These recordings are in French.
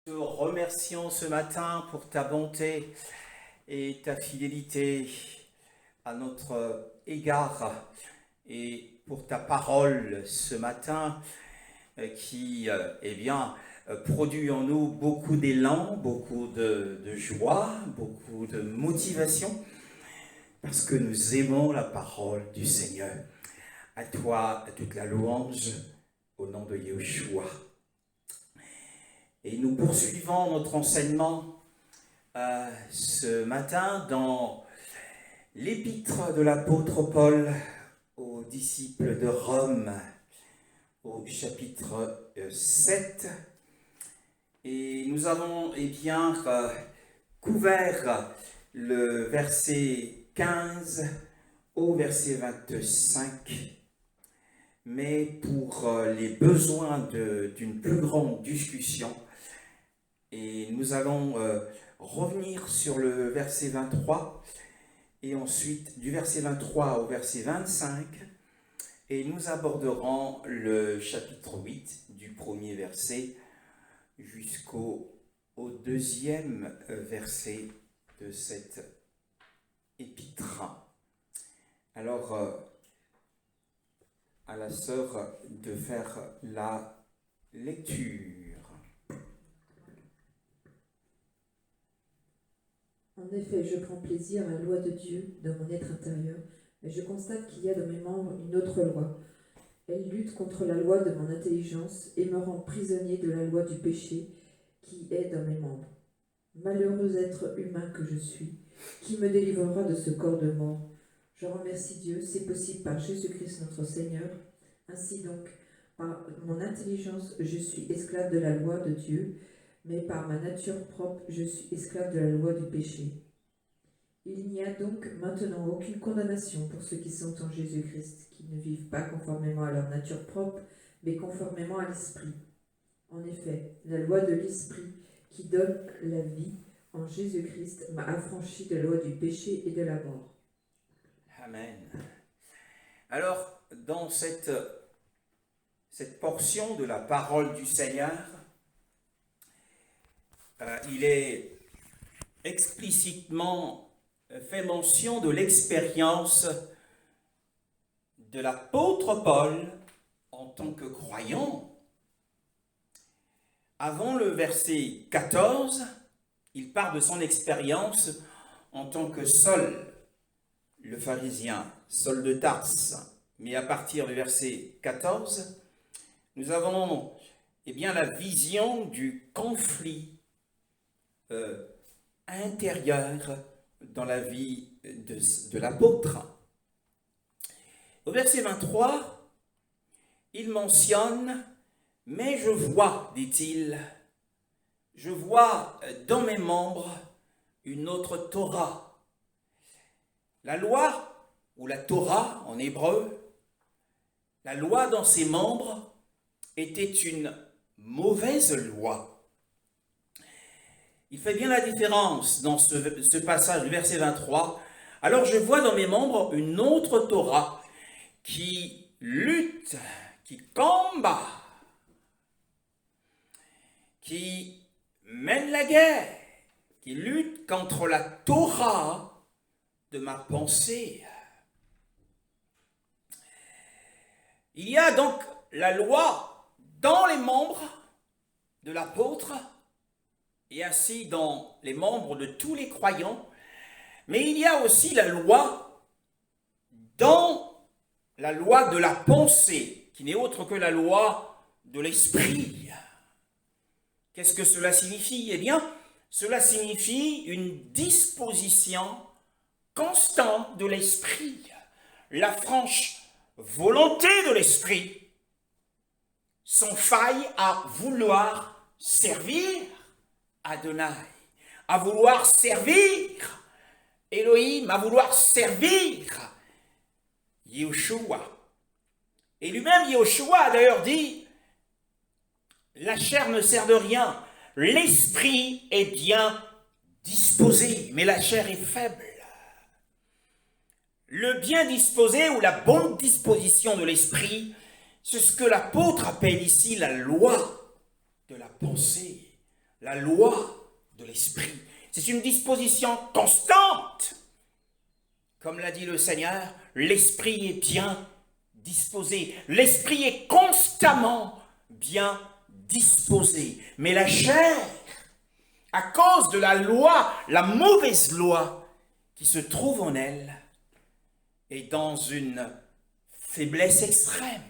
Te remercions ce matin pour ta bonté et ta fidélité à notre égard et pour ta parole ce matin qui produit en nous beaucoup d'élan, beaucoup de joie, beaucoup de motivation parce que nous aimons la parole du Seigneur. À toi toute la louange au nom de Yeshua. Et nous poursuivons notre enseignement ce matin dans l'épître de l'apôtre Paul aux disciples de Rome, au chapitre 7. Et nous avons couvert le verset 15 au verset 25. Mais pour les besoins d'une plus grande discussion, et nous allons revenir sur le verset 23, et ensuite du verset 23 au verset 25, et nous aborderons le chapitre 8, du premier verset jusqu'au deuxième verset de cette épître. Alors, à la sœur de faire la lecture. En effet, je prends plaisir à la loi de Dieu dans mon être intérieur, mais je constate qu'il y a dans mes membres une autre loi. Elle lutte contre la loi de mon intelligence et me rend prisonnier de la loi du péché qui est dans mes membres. Malheureux être humain que je suis, qui me délivrera de ce corps de mort? Je remercie Dieu, c'est possible par Jésus-Christ notre Seigneur. Ainsi donc, par mon intelligence, je suis esclave de la loi de Dieu, mais par ma nature propre, je suis esclave de la loi du péché. Il n'y a donc maintenant aucune condamnation pour ceux qui sont en Jésus-Christ, qui ne vivent pas conformément à leur nature propre, mais conformément à l'Esprit. En effet, la loi de l'Esprit qui donne la vie en Jésus-Christ m'a affranchi de la loi du péché et de la mort. Amen. Alors, dans cette portion de la parole du Seigneur, il est explicitement fait mention de l'expérience de l'apôtre Paul en tant que croyant. Avant le verset 14, il parle de son expérience en tant que Saul, le pharisien, Saul de Tarse. Mais à partir du verset 14, nous avons la vision du conflit intérieur dans la vie de l'apôtre. Au verset 23, il mentionne « Mais je vois, dit-il, je vois dans mes membres une autre Torah. » La loi, ou la Torah en hébreu, la loi dans ses membres était une mauvaise loi. Il fait bien la différence dans ce passage du verset 23. Alors je vois dans mes membres une autre Torah qui lutte, qui combat, qui mène la guerre, qui lutte contre la Torah de ma pensée. Il y a donc la loi dans les membres de l'apôtre et ainsi dans les membres de tous les croyants, mais il y a aussi la loi dans la loi de la pensée, qui n'est autre que la loi de l'esprit. Qu'est-ce que cela signifie? Eh bien, cela signifie une disposition constante de l'esprit, la franche volonté de l'esprit, sans faille à vouloir servir Adonai, à vouloir servir Elohim, à vouloir servir Yeshua. Et lui-même, Yeshua a d'ailleurs dit, la chair ne sert de rien, l'esprit est bien disposé, mais la chair est faible. Le bien disposé ou la bonne disposition de l'esprit, c'est ce que l'apôtre appelle ici la loi de la pensée, la loi de l'esprit. C'est une disposition constante. Comme l'a dit le Seigneur, l'esprit est bien disposé. L'esprit est constamment bien disposé. Mais la chair, à cause de la loi, la mauvaise loi qui se trouve en elle, est dans une faiblesse extrême.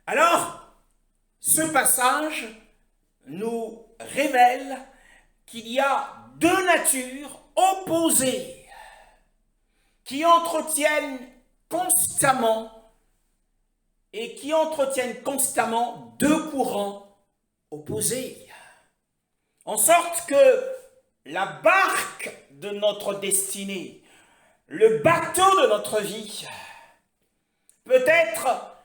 Alors, ce passage nous révèle qu'il y a deux natures opposées qui entretiennent constamment deux courants opposés. En sorte que la barque de notre destinée, le bateau de notre vie, peut être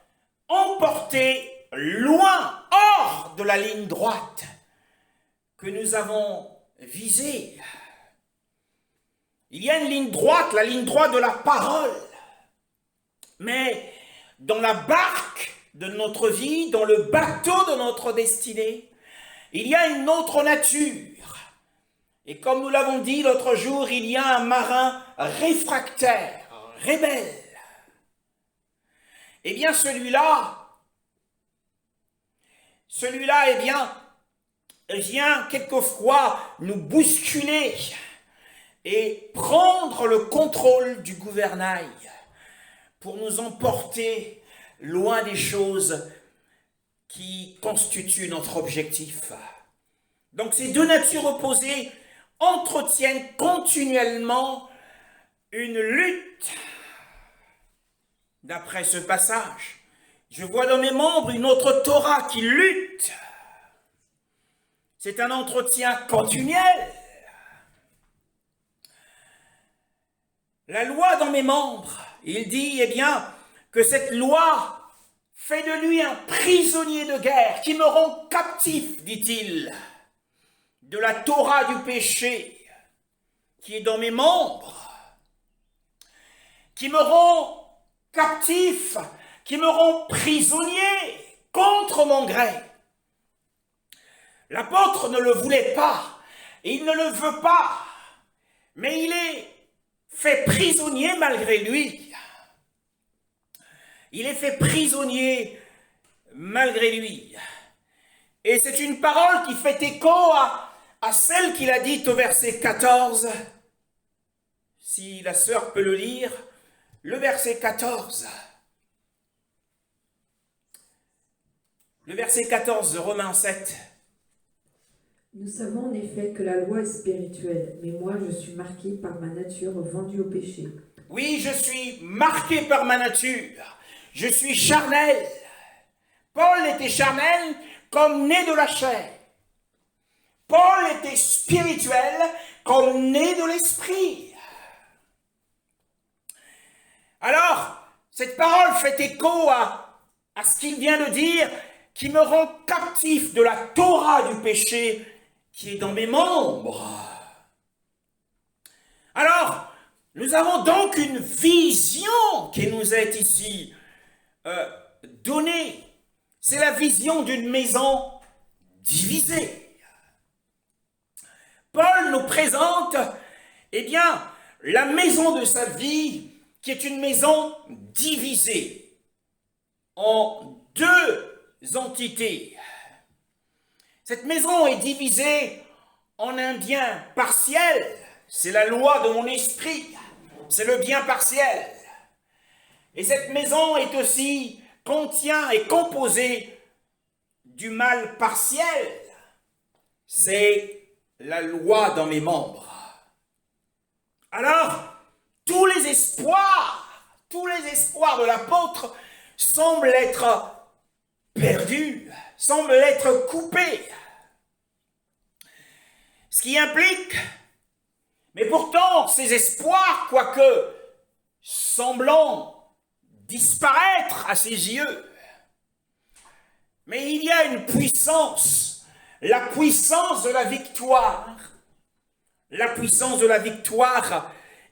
emporté loin, hors de la ligne droite que nous avons visée. Il y a une ligne droite, la ligne droite de la parole. Mais dans la barque de notre vie, dans le bateau de notre destinée, il y a une autre nature. Et comme nous l'avons dit l'autre jour, il y a un marin réfractaire, rebelle. Eh bien celui-là, eh bien, vient quelquefois nous bousculer et prendre le contrôle du gouvernail pour nous emporter loin des choses qui constituent notre objectif. Donc ces deux natures opposées entretiennent continuellement une lutte. D'après ce passage, je vois dans mes membres une autre Torah qui lutte. C'est un entretien continuel. La loi dans mes membres, il dit, eh bien, que cette loi fait de lui un prisonnier de guerre qui me rend captif, dit-il, de la Torah du péché qui est dans mes membres, qui me rend captif, qui me rend prisonnier contre mon gré. L'apôtre ne le voulait pas, et il ne le veut pas, mais il est fait prisonnier malgré lui. Il est fait prisonnier malgré lui. Et c'est une parole qui fait écho à celle qu'il a dite au verset 14. Si la sœur peut le lire, le verset 14. Le verset 14 de Romains 7. Nous savons en effet que la loi est spirituelle, mais moi je suis marqué par ma nature vendue au péché. Oui, je suis marqué par ma nature. Je suis charnel. Paul était charnel comme né de la chair. Paul était spirituel comme né de l'esprit. Alors, cette parole fait écho à ce qu'il vient de dire, qui me rend captif de la Torah du péché qui est dans mes membres. Alors, nous avons donc une vision qui nous est ici donnée. C'est la vision d'une maison divisée. Paul nous présente, eh bien, la maison de sa vie qui est une maison divisée en deux entités. Cette maison est divisée en un bien partiel, c'est la loi de mon esprit, c'est le bien partiel. Et cette maison est aussi, contient et composée du mal partiel, c'est la loi dans mes membres. Alors, tous les espoirs de l'apôtre semblent être perdus, semblent être coupés. Ce qui implique, mais pourtant ces espoirs, quoique semblant disparaître à ses yeux, mais il y a une puissance, la puissance de la victoire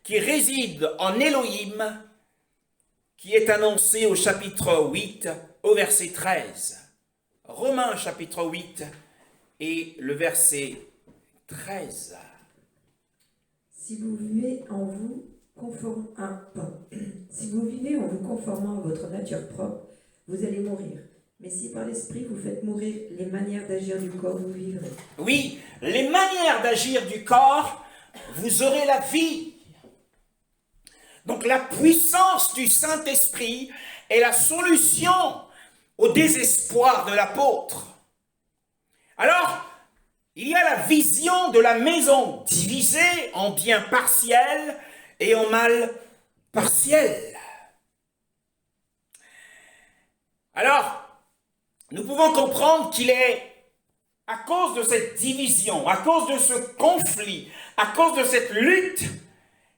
qui réside en Élohim, qui est annoncée au chapitre 8, au verset 13. Romains chapitre 8, et le verset 13. Si vous vivez en vous si vous vivez en vous conformant à votre nature propre, vous allez mourir. Mais si par l'esprit vous faites mourir les manières d'agir du corps, vous vivrez. Oui, les manières d'agir du corps, vous aurez la vie. Donc la puissance du Saint-Esprit est la solution au désespoir de l'apôtre. Alors, il y a la vision de la maison divisée en bien partiel et en mal partiel. Alors, nous pouvons comprendre qu'il est à cause de cette division, à cause de ce conflit, à cause de cette lutte,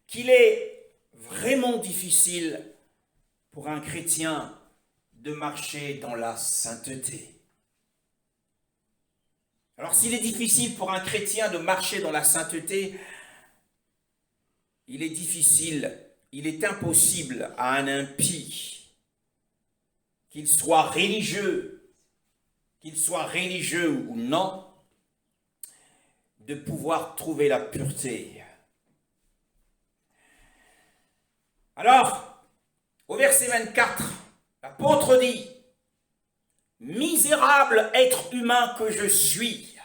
qu'il est vraiment difficile pour un chrétien de marcher dans la sainteté. Alors s'il est difficile pour un chrétien de marcher dans la sainteté, il est difficile, il est impossible à un impie, qu'il soit religieux ou non, de pouvoir trouver la pureté. Alors, au verset 24, l'apôtre dit, « Misérable être humain que je suis,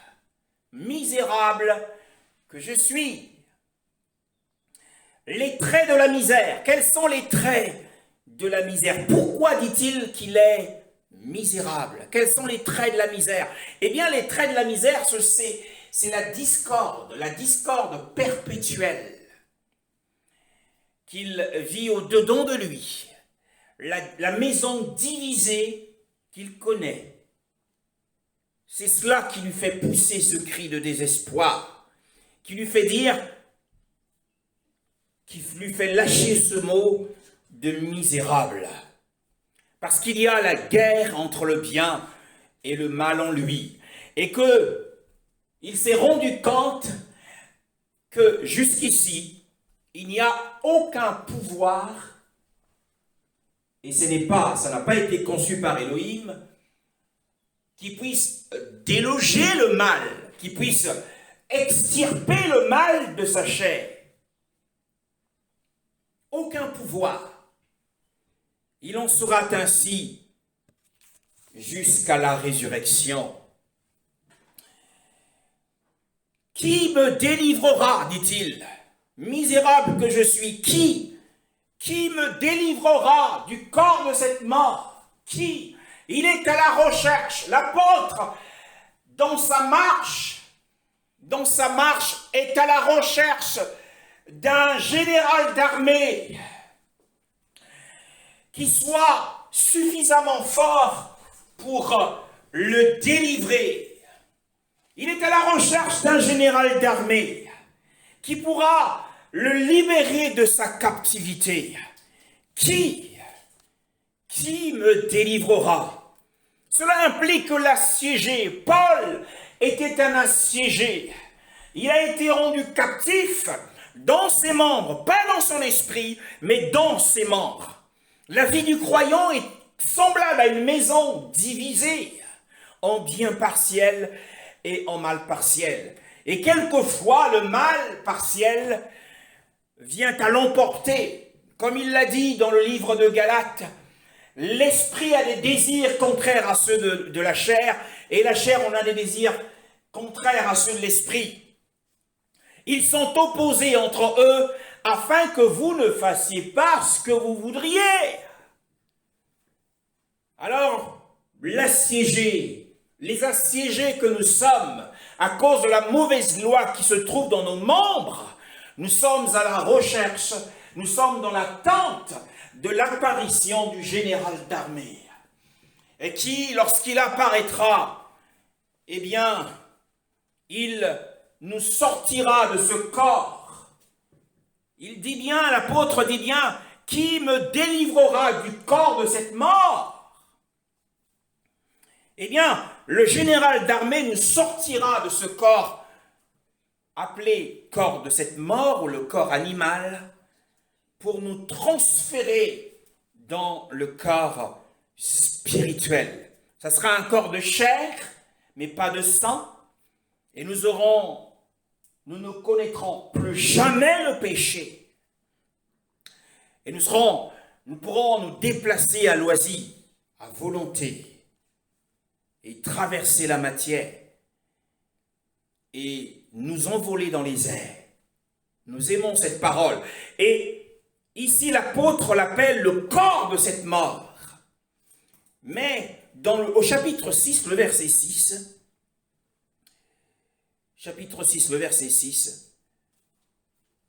misérable que je suis. » Les traits de la misère, quels sont les traits de la misère? Pourquoi dit-il qu'il est misérable? Quels sont les traits de la misère? Eh bien, les traits de la misère, c'est la discorde perpétuelle qu'il vit au-dedans de lui, la maison divisée qu'il connaît. C'est cela qui lui fait pousser ce cri de désespoir, qui lui fait dire, qui lui fait lâcher ce mot de misérable. Parce qu'il y a la guerre entre le bien et le mal en lui. Et qu'il s'est rendu compte que jusqu'ici, il n'y a aucun pouvoir, et ça n'a pas été conçu par Elohim, qui puisse déloger le mal, qui puisse extirper le mal de sa chair. Aucun pouvoir. Il en sera ainsi jusqu'à la résurrection. Qui me délivrera, dit-il, misérable que je suis, qui me délivrera du corps de cette mort? Qui? Il est à la recherche. L'apôtre, dans sa marche, est à la recherche d'un général d'armée qui soit suffisamment fort pour le délivrer. Il est à la recherche d'un général d'armée qui pourra le libérer de sa captivité. Qui me délivrera? Cela implique l'assiégé. Paul était un assiégé. Il a été rendu captif dans ses membres, pas dans son esprit, mais dans ses membres. La vie du croyant est semblable à une maison divisée en bien partiel et en mal partiel. Et quelquefois, le mal partiel vient à l'emporter. Comme il l'a dit dans le livre de Galates, l'esprit a des désirs contraires à ceux de la chair, et la chair, on a des désirs contraires à ceux de l'esprit. Ils sont opposés entre eux, afin que vous ne fassiez pas ce que vous voudriez. Alors, les assiégés que nous sommes, à cause de la mauvaise loi qui se trouve dans nos membres, nous sommes à la recherche, nous sommes dans l'attente de l'apparition du général d'armée. Et qui, lorsqu'il apparaîtra, eh bien, il nous sortira de ce corps. Il dit bien, l'apôtre dit bien, qui me délivrera du corps de cette mort? Eh bien, le général d'armée nous sortira de ce corps appelé corps de cette mort ou le corps animal pour nous transférer dans le corps spirituel. Ça sera un corps de chair, mais pas de sang, Et nous ne connaîtrons plus jamais le péché. Et nous pourrons nous déplacer à loisir, à volonté, et traverser la matière, et nous envoler dans les airs. Nous aimons cette parole. Et ici, l'apôtre l'appelle le corps de cette mort. Mais au chapitre 6, le verset 6,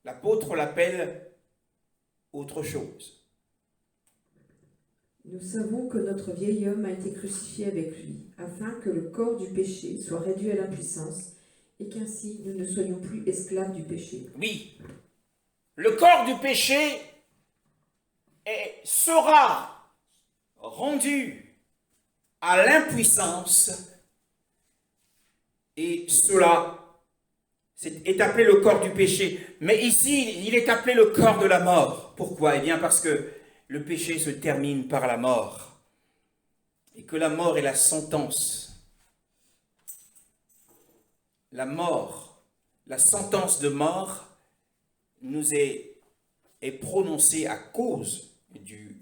l'apôtre l'appelle autre chose. Nous savons que notre vieil homme a été crucifié avec lui, afin que le corps du péché soit réduit à l'impuissance, et qu'ainsi nous ne soyons plus esclaves du péché. Oui, le corps du péché sera rendu à l'impuissance, et cela est appelé le corps du péché. Mais ici, il est appelé le corps de la mort. Pourquoi? Eh bien parce que le péché se termine par la mort, et que la mort est la sentence. La mort, la sentence de mort nous est prononcée à cause du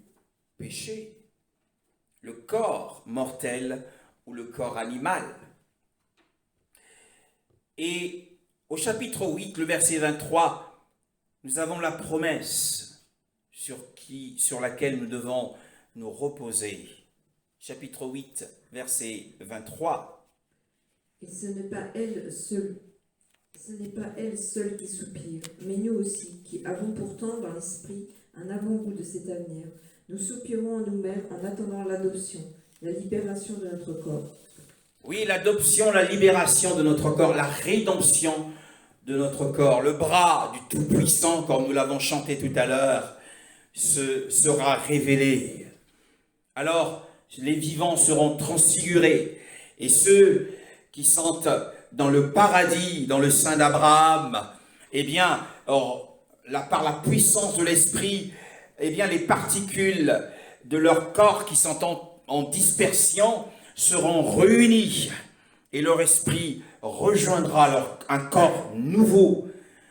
péché. Le corps mortel ou le corps animal. Et au chapitre 8, le verset 23, nous avons la promesse sur laquelle nous devons nous reposer. Chapitre 8, verset 23. Et ce n'est pas elle seule qui soupire, mais nous aussi, qui avons pourtant dans l'esprit un avant-goût de cet avenir. Nous soupirons en nous-mêmes en attendant l'adoption, la libération de notre corps. Oui, l'adoption, la libération de notre corps, la rédemption de notre corps. Le bras du Tout-Puissant, comme nous l'avons chanté tout à l'heure, sera révélé. Alors, les vivants seront transfigurés, et ceux qui sont dans le paradis, dans le sein d'Abraham, eh bien, par la puissance de l'esprit, eh bien, les particules de leur corps qui sont en dispersion seront réunies, et leur esprit rejoindra un corps nouveau,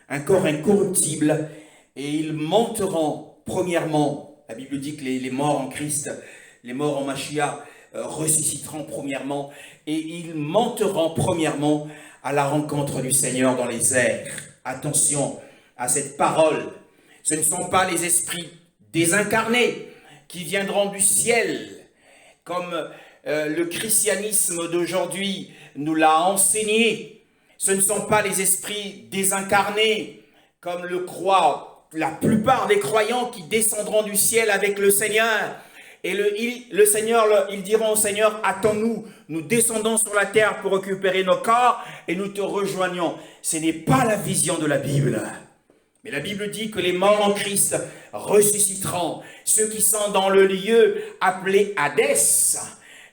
un corps incorruptible, et ils monteront premièrement. La Bible dit que les morts en Christ, les morts en Mashiach, ressusciteront premièrement, et ils monteront premièrement à la rencontre du Seigneur dans les airs. Attention à cette parole. Ce ne sont pas les esprits désincarnés qui viendront du ciel, comme le christianisme d'aujourd'hui nous l'a enseigné. Ce ne sont pas les esprits désincarnés, comme le croient la plupart des croyants, qui descendront du ciel avec le Seigneur. Et le Seigneur, ils diront au Seigneur, attends-nous, nous descendons sur la terre pour récupérer nos corps et nous te rejoignons. Ce n'est pas la vision de la Bible. Mais la Bible dit que les morts en Christ ressusciteront, ceux qui sont dans le lieu appelé Hadès.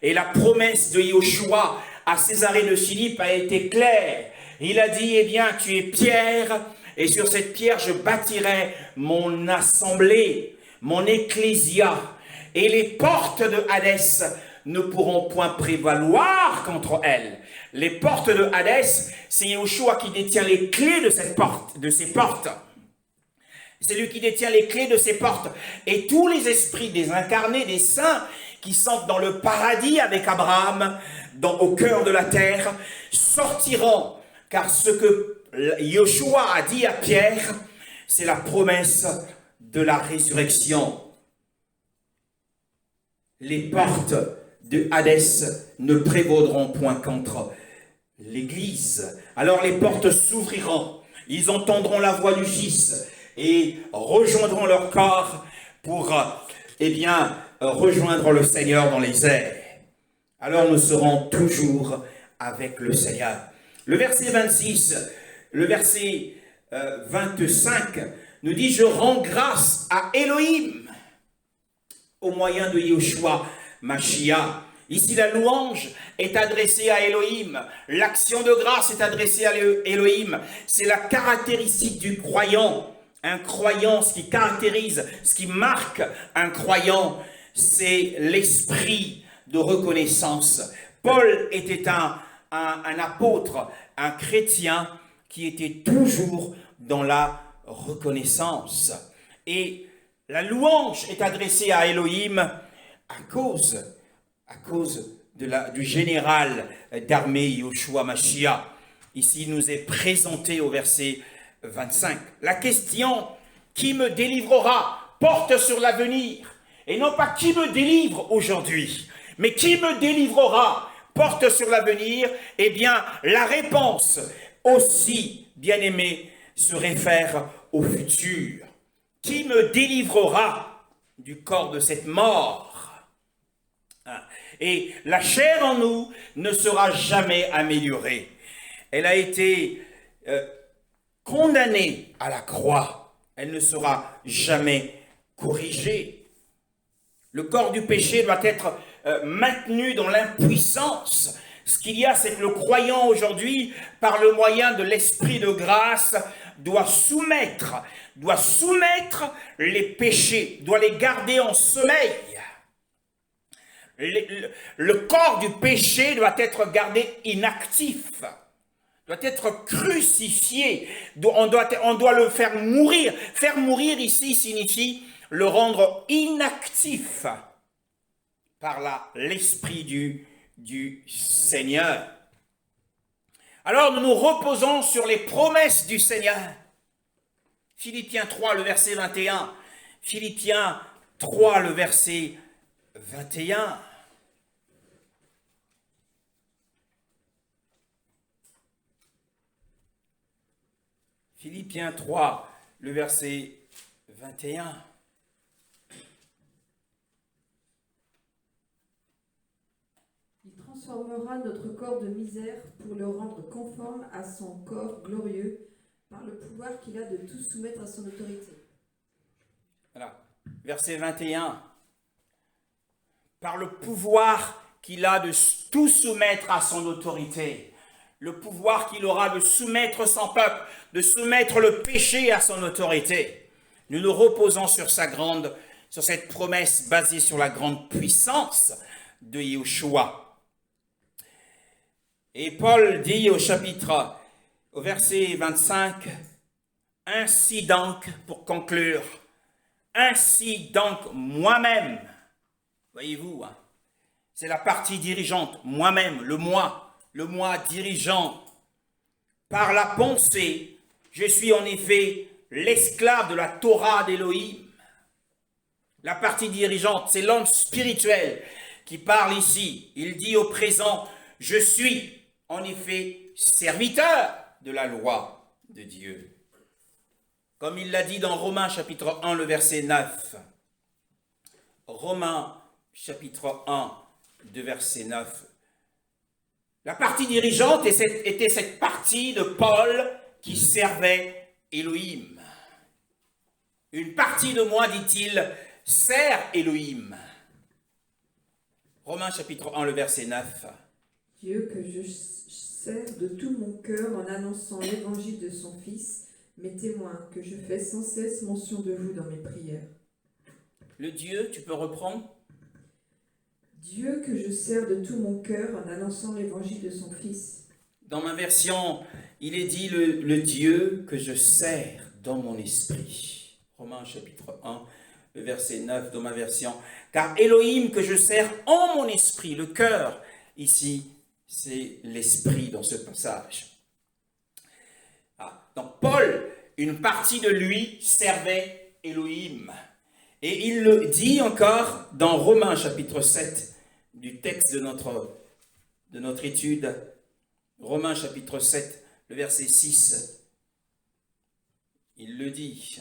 Et la promesse de Yoshua à Césarée de Philippe a été claire. Il a dit, eh bien, tu es Pierre, et sur cette pierre je bâtirai mon assemblée, mon ecclésia. Et les portes de Hadès ne pourront point prévaloir contre elle. Les portes de Hadès, c'est Yoshua qui détient les clés de ces portes. C'est lui qui détient les clés de ces portes. Et tous les esprits désincarnés, des saints, qui sont dans le paradis avec Abraham, au cœur de la terre, sortiront. Car ce que Yoshua a dit à Pierre, c'est la promesse de la résurrection. Les portes de Hadès ne prévaudront point contre l'Église. Alors les portes s'ouvriront, ils entendront la voix du Fils et rejoindront leur corps pour, rejoindre le Seigneur dans les airs. Alors nous serons toujours avec le Seigneur. Le verset 26, le verset 25 nous dit « Je rends grâce à Elohim » au moyen de Yoshua Mashiach. Ici, la louange est adressée à Elohim. L'action de grâce est adressée à Elohim. C'est la caractéristique du croyant. Un croyant, ce qui caractérise, ce qui marque un croyant, c'est l'esprit de reconnaissance. Paul était un un apôtre, un chrétien qui était toujours dans la reconnaissance. Et la louange est adressée à Elohim à cause du général d'armée Yoshua Mashiach. Ici, il nous est présenté au verset 25. La question « Qui me délivrera ?» porte sur l'avenir. Et non pas « Qui me délivre aujourd'hui ?» mais « Qui me délivrera ?» porte sur l'avenir. Eh bien, la réponse aussi, bien-aimé, se réfère au futur. Qui me délivrera du corps de cette mort? Et la chair en nous ne sera jamais améliorée. Elle a été condamnée à la croix. Elle ne sera jamais corrigée. Le corps du péché doit être maintenu dans l'impuissance. Ce qu'il y a, c'est que le croyant aujourd'hui, par le moyen de l'esprit de grâce, doit soumettre les péchés, doit les garder en sommeil. Le corps du péché doit être gardé inactif, doit être crucifié, on doit le faire mourir. Faire mourir ici signifie le rendre inactif par l'esprit du Seigneur. Alors nous nous reposons sur les promesses du Seigneur. Philippiens 3, le verset 21. Philippiens 3, le verset 21. Philippiens 3, le verset 21. Il transformera notre corps de misère pour le rendre conforme à son corps glorieux par le pouvoir qu'il a de tout soumettre à son autorité. Voilà. Verset 21. Par le pouvoir qu'il a de tout soumettre à son autorité. Le pouvoir qu'il aura de soumettre son peuple, de soumettre le péché à son autorité. Nous nous reposons sur cette promesse basée sur la grande puissance de Yeshua. Et Paul dit au verset 25, « Ainsi donc, pour conclure, ainsi donc moi-même, voyez-vous, hein, c'est la partie dirigeante, moi-même, le moi dirigeant. Par la pensée, je suis en effet l'esclave de la Torah d'Élohim. » La partie dirigeante, c'est l'homme spirituel qui parle ici. Il dit au présent, je suis en effet serviteur de la loi de Dieu. Comme il l'a dit dans Romains chapitre 1, le verset 9. Romains chapitre 1, de verset 9. La partie dirigeante était cette partie de Paul qui servait Elohim. Une partie de moi, dit-il, sert Elohim. Romains chapitre 1, le verset 9. Dieu que je sers de tout mon cœur en annonçant l'évangile de son Fils, mes témoins, que je fais sans cesse mention de vous dans mes prières. Le Dieu, tu peux reprendre? Dieu que je sers de tout mon cœur en annonçant l'évangile de son Fils. Dans ma version, il est dit le Dieu que je sers dans mon esprit. Romains chapitre 1, le verset 9 dans ma version. Car Elohim que je sers en mon esprit, le cœur, ici, c'est l'esprit dans ce passage. Donc Paul, une partie de lui servait Elohim. Et il le dit encore dans Romains chapitre 7, du texte de notre étude. Romains chapitre 7, le verset 6. Il le dit.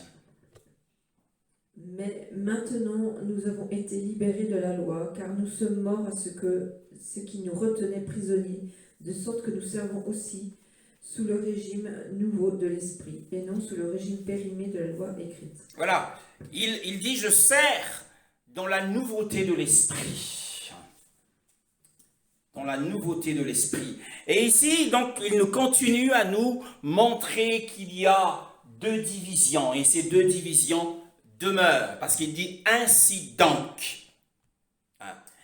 Mais maintenant, nous avons été libérés de la loi, car nous sommes morts à ce qui nous retenait prisonniers, de sorte que nous servons aussi sous le régime nouveau de l'esprit, et non sous le régime périmé de la loi écrite. Voilà, il dit « je sers dans la nouveauté de l'esprit ». Dans la nouveauté de l'esprit. Et ici, donc, il nous continue à nous montrer qu'il y a deux divisions, et ces deux divisions demeurent, parce qu'il dit « ainsi donc ».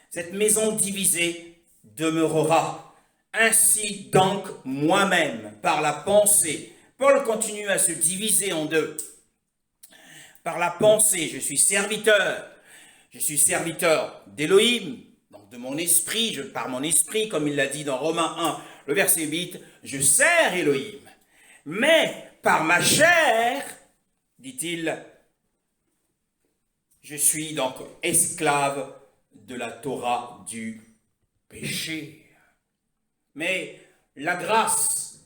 Cette maison divisée demeurera. Ainsi donc moi-même, par la pensée. Paul continue à se diviser en deux. Par la pensée, je suis serviteur. Je suis serviteur d'Élohim, donc de mon esprit, par mon esprit, comme il l'a dit dans Romains 1, le verset 8, je sers Élohim. Mais par ma chair, dit-il, je suis donc esclave de la Torah du péché. Mais la grâce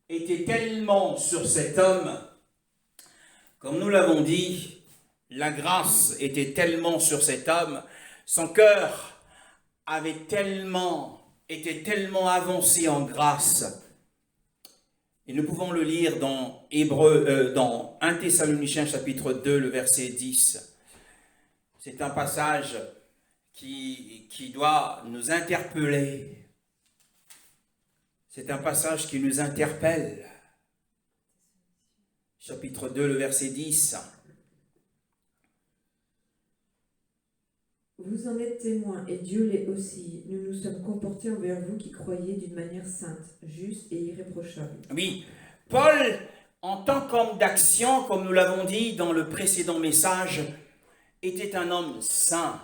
était tellement sur cet homme, comme nous l'avons dit, la grâce était tellement sur cet homme, son cœur était tellement avancé en grâce. Et nous pouvons le lire dans dans 1 Thessaloniciens chapitre 2, le verset 10. C'est un passage qui doit nous interpeller. C'est un passage qui nous interpelle. Chapitre 2, le verset 10. Vous en êtes témoins, et Dieu l'est aussi. Nous nous sommes comportés envers vous qui croyez d'une manière sainte, juste et irréprochable. Oui, Paul, en tant qu'homme d'action, comme nous l'avons dit dans le précédent message, était un homme saint.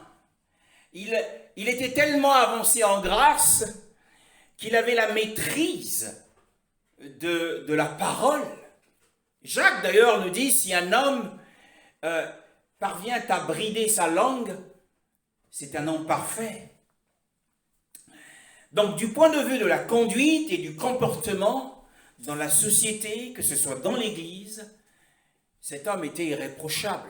Il était tellement avancé en grâce qu'il avait la maîtrise de la parole. Jacques d'ailleurs nous dit, si un homme parvient à brider sa langue, c'est un homme parfait. Donc du point de vue de la conduite et du comportement dans la société, que ce soit dans l'Église, cet homme était irréprochable.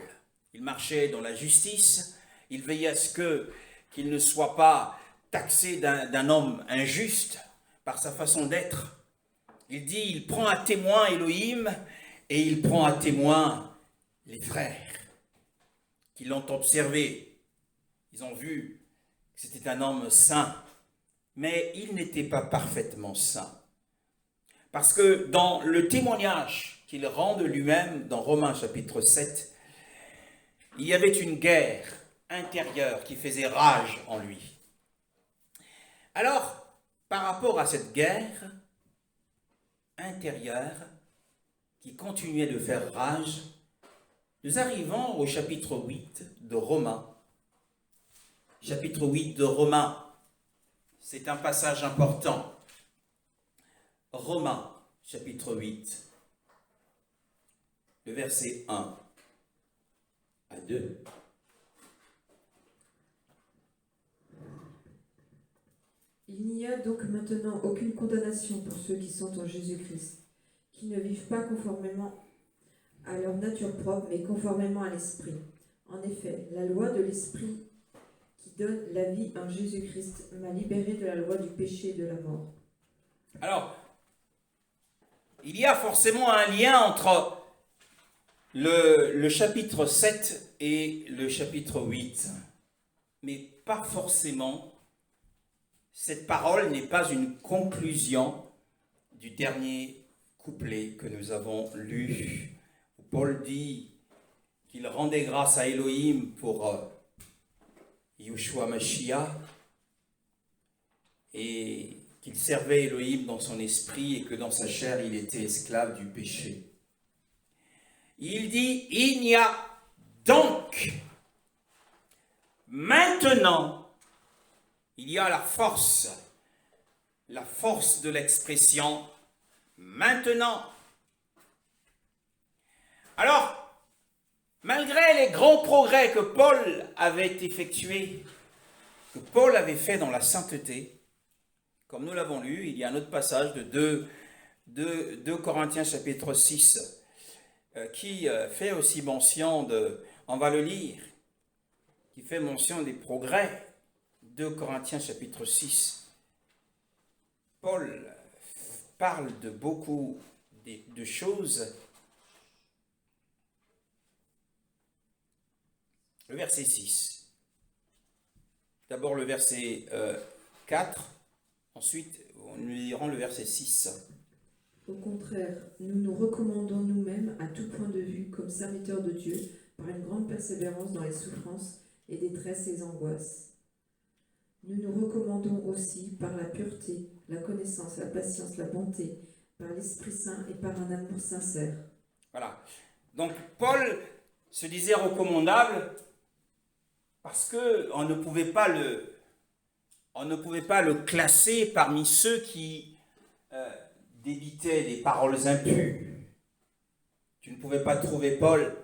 Il marchait dans la justice, il veillait à ce qu'il ne soit pas taxé d'un homme injuste par sa façon d'être. Il dit, il prend à témoin Elohim et il prend à témoin les frères qui l'ont observé. Ils ont vu que c'était un homme saint, mais il n'était pas parfaitement saint. Parce que dans le témoignage qu'il rend de lui-même dans Romains chapitre 7, il y avait une guerre intérieure qui faisait rage en lui. Alors, par rapport à cette guerre intérieure qui continuait de faire rage, nous arrivons au chapitre 8 de Romains. Chapitre 8 de Romains, c'est un passage important. Romains, chapitre 8, le verset 1 à 2. Il n'y a donc maintenant aucune condamnation pour ceux qui sont en Jésus-Christ, qui ne vivent pas conformément à leur nature propre, mais conformément à l'Esprit. En effet, la loi de l'Esprit qui donne la vie en Jésus-Christ m'a libéré de la loi du péché et de la mort. Alors, il y a forcément un lien entre le chapitre 7 et le chapitre 8, mais pas forcément. Cette parole n'est pas une conclusion du dernier couplet que nous avons lu, où Paul dit qu'il rendait grâce à Elohim pour Yeshua Mashiach et qu'il servait Elohim dans son esprit et que dans sa chair il était esclave du péché. Il dit, il n'y a donc maintenant, il y a la force de l'expression maintenant. Alors, malgré les grands progrès que Paul avait effectués, que Paul avait fait dans la sainteté, comme nous l'avons lu, il y a un autre passage de 2 Corinthiens chapitre 6 qui fait aussi mention on va le lire, qui fait mention des progrès. 2 Corinthiens chapitre 6. Paul parle de beaucoup de choses. Le verset 6. D'abord le verset 4. Ensuite, nous lirons le verset 6. Au contraire, nous nous recommandons nous-mêmes à tout point de vue comme serviteurs de Dieu par une grande persévérance dans les souffrances et détresses et angoisses. Nous nous recommandons aussi par la pureté, la connaissance, la patience, la bonté, par l'Esprit Saint et par un amour sincère. Voilà. Donc Paul se disait recommandable parce qu'on ne pouvait pas le classer parmi ceux qui débitaient des paroles impures. Tu ne pouvais pas trouver Paul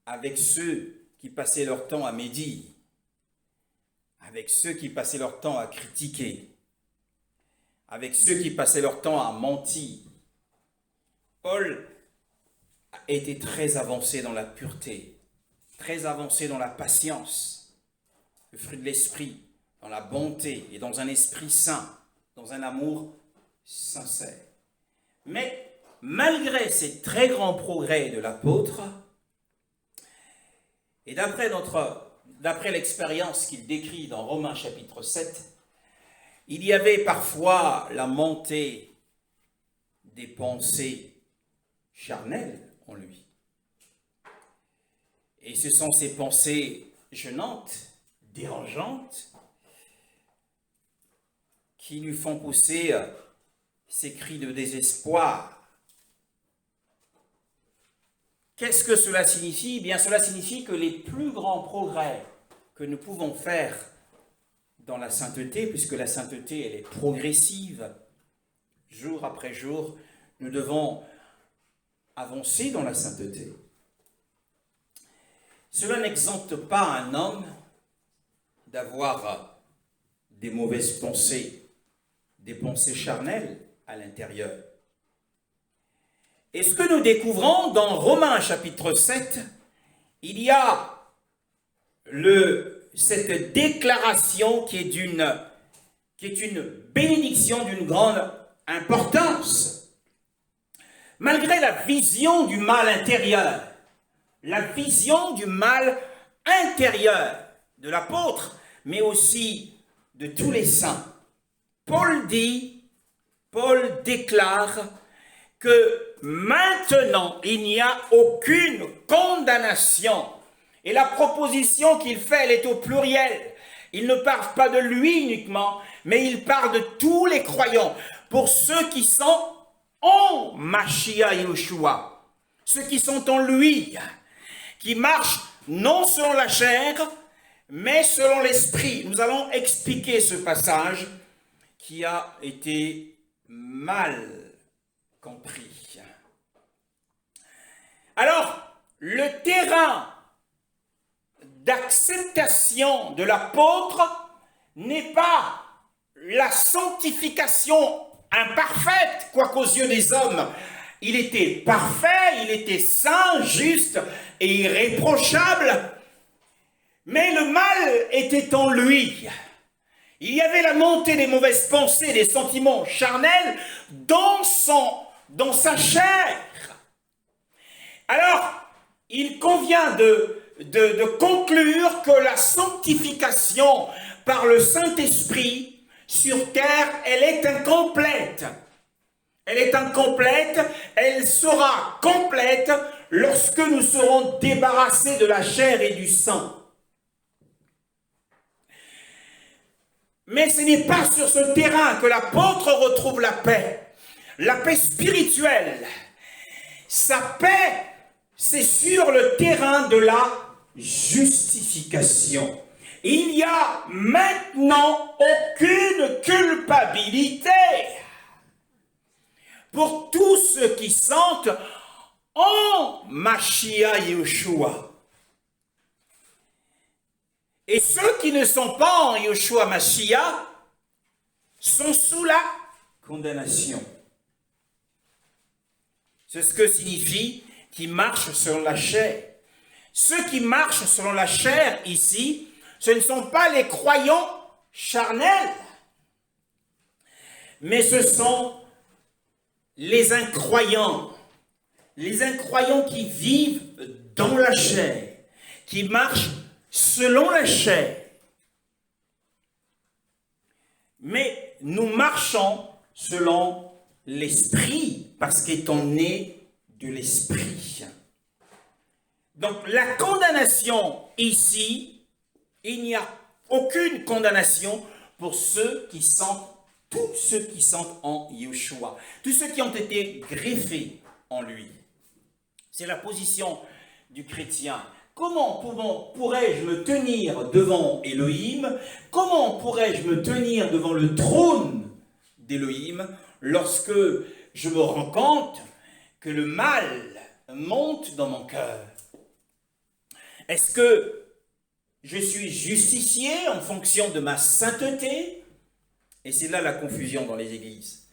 avec ceux qui passaient leur temps à médire, avec ceux qui passaient leur temps à critiquer, avec ceux qui passaient leur temps à mentir. Paul était très avancé dans la pureté, très avancé dans la patience, le fruit de l'esprit, dans la bonté et dans un esprit saint, dans un amour sincère. Mais malgré ces très grands progrès de l'apôtre, et d'après l'expérience qu'il décrit dans Romains chapitre 7, il y avait parfois la montée des pensées charnelles en lui. Et ce sont ces pensées gênantes, dérangeantes, qui lui font pousser ces cris de désespoir. Qu'est-ce que cela signifie? Eh bien, cela signifie que les plus grands progrès que nous pouvons faire dans la sainteté, puisque la sainteté, elle est progressive, jour après jour, nous devons avancer dans la sainteté. Cela n'exempte pas un homme d'avoir des mauvaises pensées, des pensées charnelles à l'intérieur. Et ce que nous découvrons dans Romains chapitre 7, il y a cette déclaration qui est une bénédiction d'une grande importance. Malgré la vision du mal intérieur, la vision du mal intérieur de l'apôtre, mais aussi de tous les saints, Paul déclare que maintenant, il n'y a aucune condamnation. Et la proposition qu'il fait, elle est au pluriel. Il ne parle pas de lui uniquement, mais il parle de tous les croyants. Pour ceux qui sont en Mashiach Yeshua, ceux qui sont en lui, qui marchent non selon la chair, mais selon l'esprit. Nous allons expliquer ce passage qui a été mal compris. Alors, le terrain d'acceptation de l'apôtre n'est pas la sanctification imparfaite, quoiqu'aux yeux des hommes, il était parfait, il était saint, juste et irréprochable, mais le mal était en lui. Il y avait la montée des mauvaises pensées, des sentiments charnels dans sa chair. Alors, il convient de conclure que la sanctification par le Saint-Esprit sur terre, elle est incomplète. Elle est incomplète, elle sera complète lorsque nous serons débarrassés de la chair et du sang. Mais ce n'est pas sur ce terrain que l'apôtre retrouve la paix spirituelle. Sa paix, c'est sur le terrain de la justification. Il n'y a maintenant aucune culpabilité pour tous ceux qui sentent en Mashiach Yeshua. Et ceux qui ne sont pas en Yeshua Mashiach sont sous la condamnation. C'est ce que signifie qui marchent selon la chair. Ceux qui marchent selon la chair ici, ce ne sont pas les croyants charnels, mais ce sont les incroyants qui vivent dans la chair, qui marchent selon la chair. Mais nous marchons selon l'esprit, parce qu'étant né de l'esprit. Donc la condamnation ici, il n'y a aucune condamnation pour ceux qui sont tous ceux qui sont en Yeshua, tous ceux qui ont été greffés en lui. C'est la position du chrétien. Comment pourrais-je me tenir devant Elohim? Comment pourrais-je me tenir devant le trône d'Elohim lorsque je me rends compte que le mal monte dans mon cœur? Est-ce que je suis justifié en fonction de ma sainteté? Et c'est là la confusion dans les églises.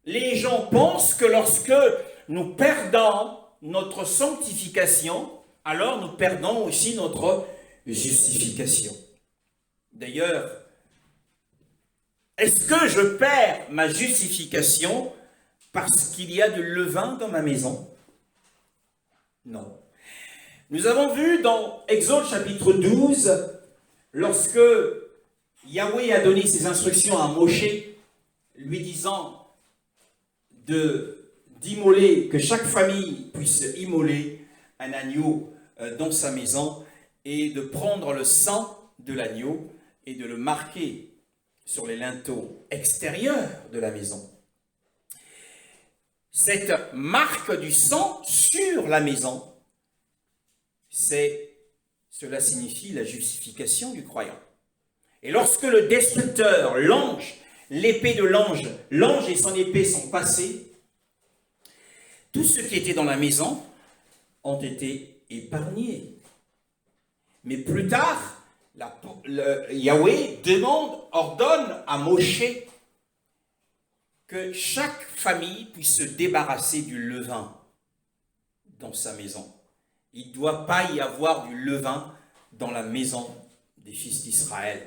Les gens pensent que lorsque nous perdons notre sanctification, alors nous perdons aussi notre justification. D'ailleurs, est-ce que je perds ma justification parce qu'il y a du levain dans ma maison? Non. Nous avons vu dans Exode chapitre 12, lorsque Yahweh a donné ses instructions à Moshe, lui disant d'immoler, que chaque famille puisse immoler un agneau dans sa maison et de prendre le sang de l'agneau et de le marquer sur les linteaux extérieurs de la maison. Cette marque du sang sur la maison, cela signifie la justification du croyant. Et lorsque le destructeur, l'ange, l'épée de l'ange et son épée sont passés, tous ceux qui étaient dans la maison ont été épargnés. Mais plus tard, Yahweh ordonne à Moshe que chaque famille puisse se débarrasser du levain dans sa maison. Il ne doit pas y avoir du levain dans la maison des fils d'Israël,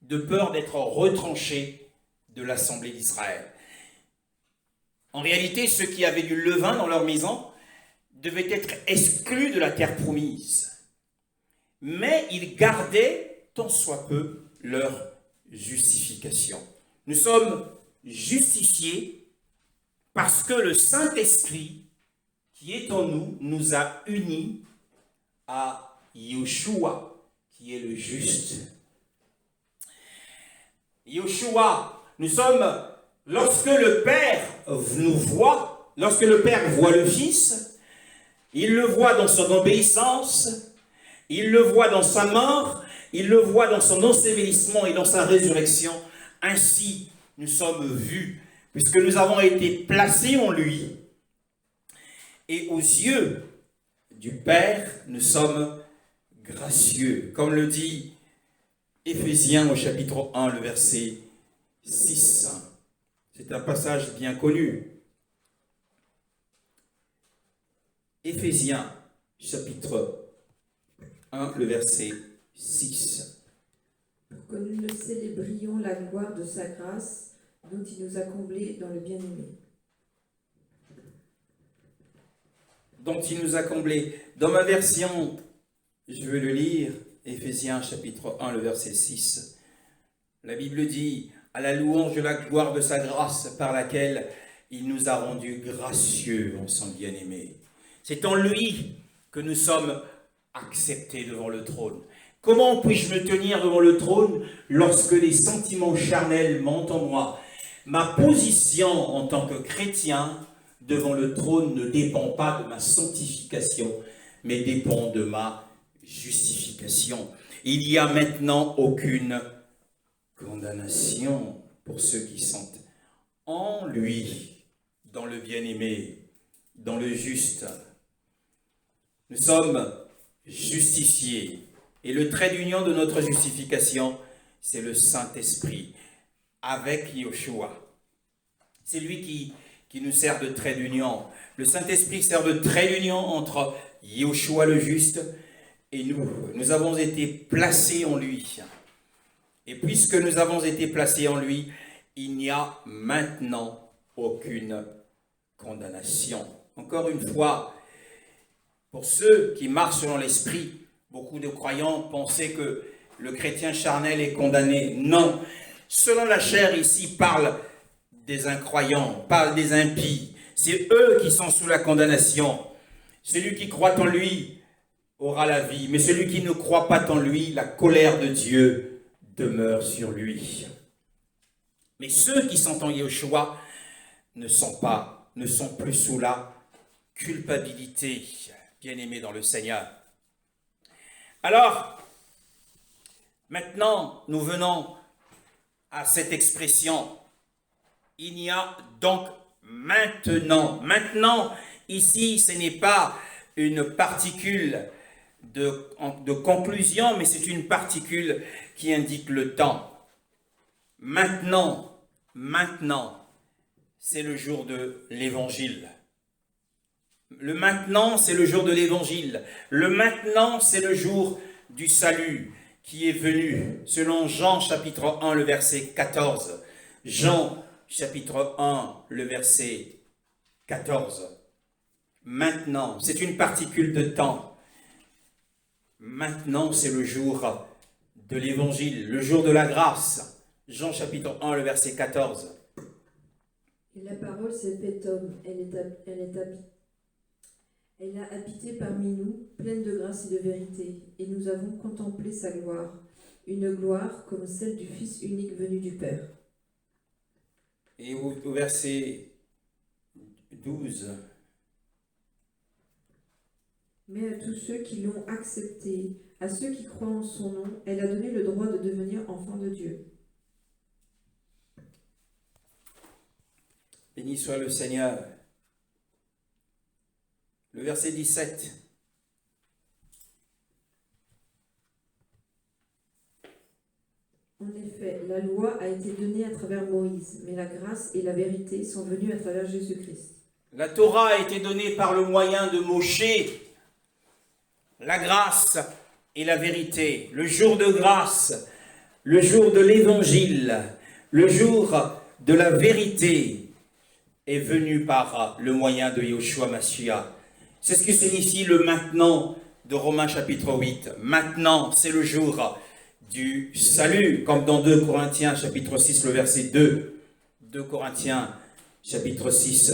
de peur d'être retranchés de l'assemblée d'Israël. En réalité, ceux qui avaient du levain dans leur maison devaient être exclus de la terre promise. Mais ils gardaient, tant soit peu, leur justification. Nous sommes justifiés parce que le Saint-Esprit qui est en nous, nous a unis à Yeshua, qui est le juste. Yeshua, nous sommes, lorsque le Père nous voit, lorsque le Père voit le Fils, il le voit dans son obéissance, il le voit dans sa mort, il le voit dans son ensevelissement et dans sa résurrection. Ainsi, nous sommes vus, puisque nous avons été placés en lui. Et aux yeux du Père, nous sommes gracieux. Comme le dit Éphésiens au chapitre 1, le verset 6. C'est un passage bien connu. Éphésiens, chapitre 1, le verset 6. Pour que nous ne célébrions la gloire de sa grâce, dont il nous a comblés dans le bien-aimé. Dont il nous a comblés. Dans ma version, je veux le lire, Éphésiens chapitre 1, le verset 6. La Bible dit, à la louange de la gloire de sa grâce par laquelle il nous a rendus gracieux en son bien-aimé. C'est en lui que nous sommes acceptés devant le trône. Comment puis-je me tenir devant le trône lorsque les sentiments charnels montent en moi? Ma position en tant que chrétien devant le trône ne dépend pas de ma sanctification, mais dépend de ma justification. Il n'y a maintenant aucune condamnation pour ceux qui sont en lui, dans le bien-aimé, dans le juste. Nous sommes justifiés. Et le trait d'union de notre justification, c'est le Saint-Esprit avec Yeshua. C'est lui qui nous sert de trait d'union. Le Saint-Esprit sert de trait d'union entre Yeshua le juste et nous. Nous avons été placés en lui. Et puisque nous avons été placés en lui, il n'y a maintenant aucune condamnation. Encore une fois, pour ceux qui marchent selon l'Esprit, beaucoup de croyants pensaient que le chrétien charnel est condamné. Non, selon la chair ici parle des incroyants, parle des impies. C'est eux qui sont sous la condamnation. Celui qui croit en lui aura la vie, mais celui qui ne croit pas en lui, la colère de Dieu demeure sur lui. Mais ceux qui sont en Yeshua ne sont plus sous la culpabilité, bien-aimés dans le Seigneur. Alors, maintenant, nous venons à cette expression. Il y a donc maintenant. Maintenant, ici, ce n'est pas une particule de conclusion, mais c'est une particule qui indique le temps. Maintenant, c'est le jour de l'Évangile. Le maintenant, c'est le jour de l'Évangile. Le maintenant, c'est le jour du salut qui est venu, selon Jean chapitre 1, le verset 14. Jean chapitre 1, le verset 14. Maintenant, c'est une particule de temps. Maintenant, c'est le jour de l'Évangile, le jour de la grâce. Jean chapitre 1, le verset 14. Et la parole s'est faite homme, elle a habité parmi nous, pleine de grâce et de vérité, et nous avons contemplé sa gloire, une gloire comme celle du Fils unique venu du Père. Et au verset 12. Mais à tous ceux qui l'ont accepté, à ceux qui croient en son nom, elle a donné le droit de devenir enfants de Dieu. Béni soit le Seigneur. Le verset 17. En effet, la loi a été donnée à travers Moïse, mais la grâce et la vérité sont venues à travers Jésus-Christ. La Torah a été donnée par le moyen de Moshe. La grâce et la vérité, le jour de grâce, le jour de l'Évangile, le jour de la vérité est venu par le moyen de Yeshua Mashiach. C'est ce que signifie le maintenant de Romains chapitre 8. Maintenant, c'est le jour du salut, comme dans 2 Corinthiens chapitre 6, le verset 2. 2 Corinthiens chapitre 6,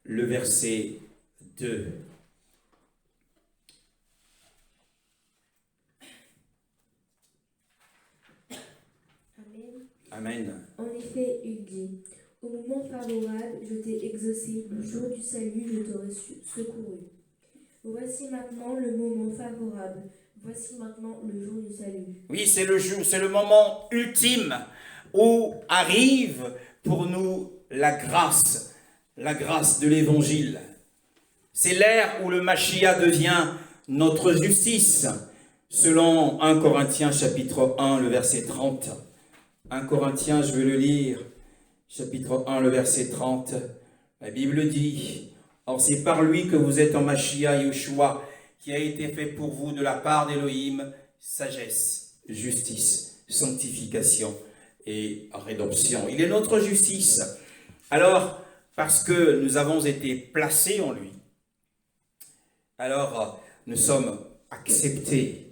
le verset 2. Amen. En effet, il dit, au moment favorable, je t'ai exaucé, le jour du salut, je t'aurai secouru. Voici maintenant le moment favorable, voici maintenant le jour du salut. Oui, c'est le jour, c'est le moment ultime où arrive pour nous la grâce de l'Évangile. C'est l'ère où le Mashiach devient notre justice, selon 1 Corinthiens chapitre 1, le verset 30. 1 Corinthiens, je vais le lire, chapitre 1, le verset 30. La Bible dit, « Or c'est par lui que vous êtes en Mashiach Yeshua, qui a été fait pour vous de la part d'Élohim, sagesse, justice, sanctification et rédemption. » Il est notre justice. Alors, parce que nous avons été placés en lui, alors nous sommes acceptés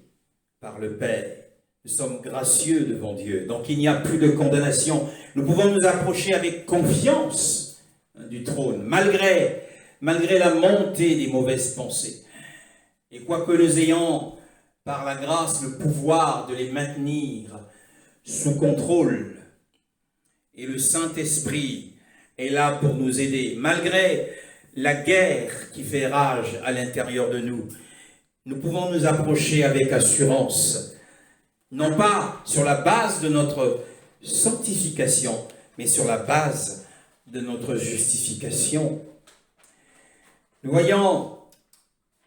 par le Père. Nous sommes gracieux devant Dieu. Donc il n'y a plus de condamnation. Nous pouvons nous approcher avec confiance du trône, malgré la montée des mauvaises pensées. Et quoique nous ayons, par la grâce, le pouvoir de les maintenir sous contrôle, et le Saint-Esprit est là pour nous aider, malgré la guerre qui fait rage à l'intérieur de nous, nous pouvons nous approcher avec assurance, non pas sur la base de notre sanctification, mais sur la base de notre justification. Nous voyons,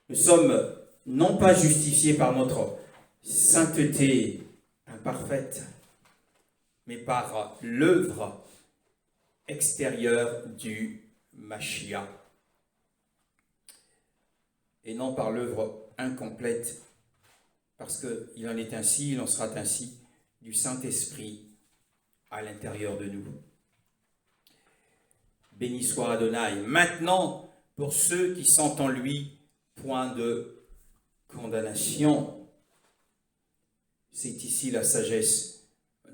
nous sommes non pas justifiés par notre sainteté imparfaite, mais par l'œuvre extérieure du Mashiach, et non par l'œuvre incomplète, parce qu'il en est ainsi, il en sera ainsi du Saint-Esprit à l'intérieur de nous. Béni soit Adonai. Maintenant, pour ceux qui sont en lui, point de condamnation. C'est ici la sagesse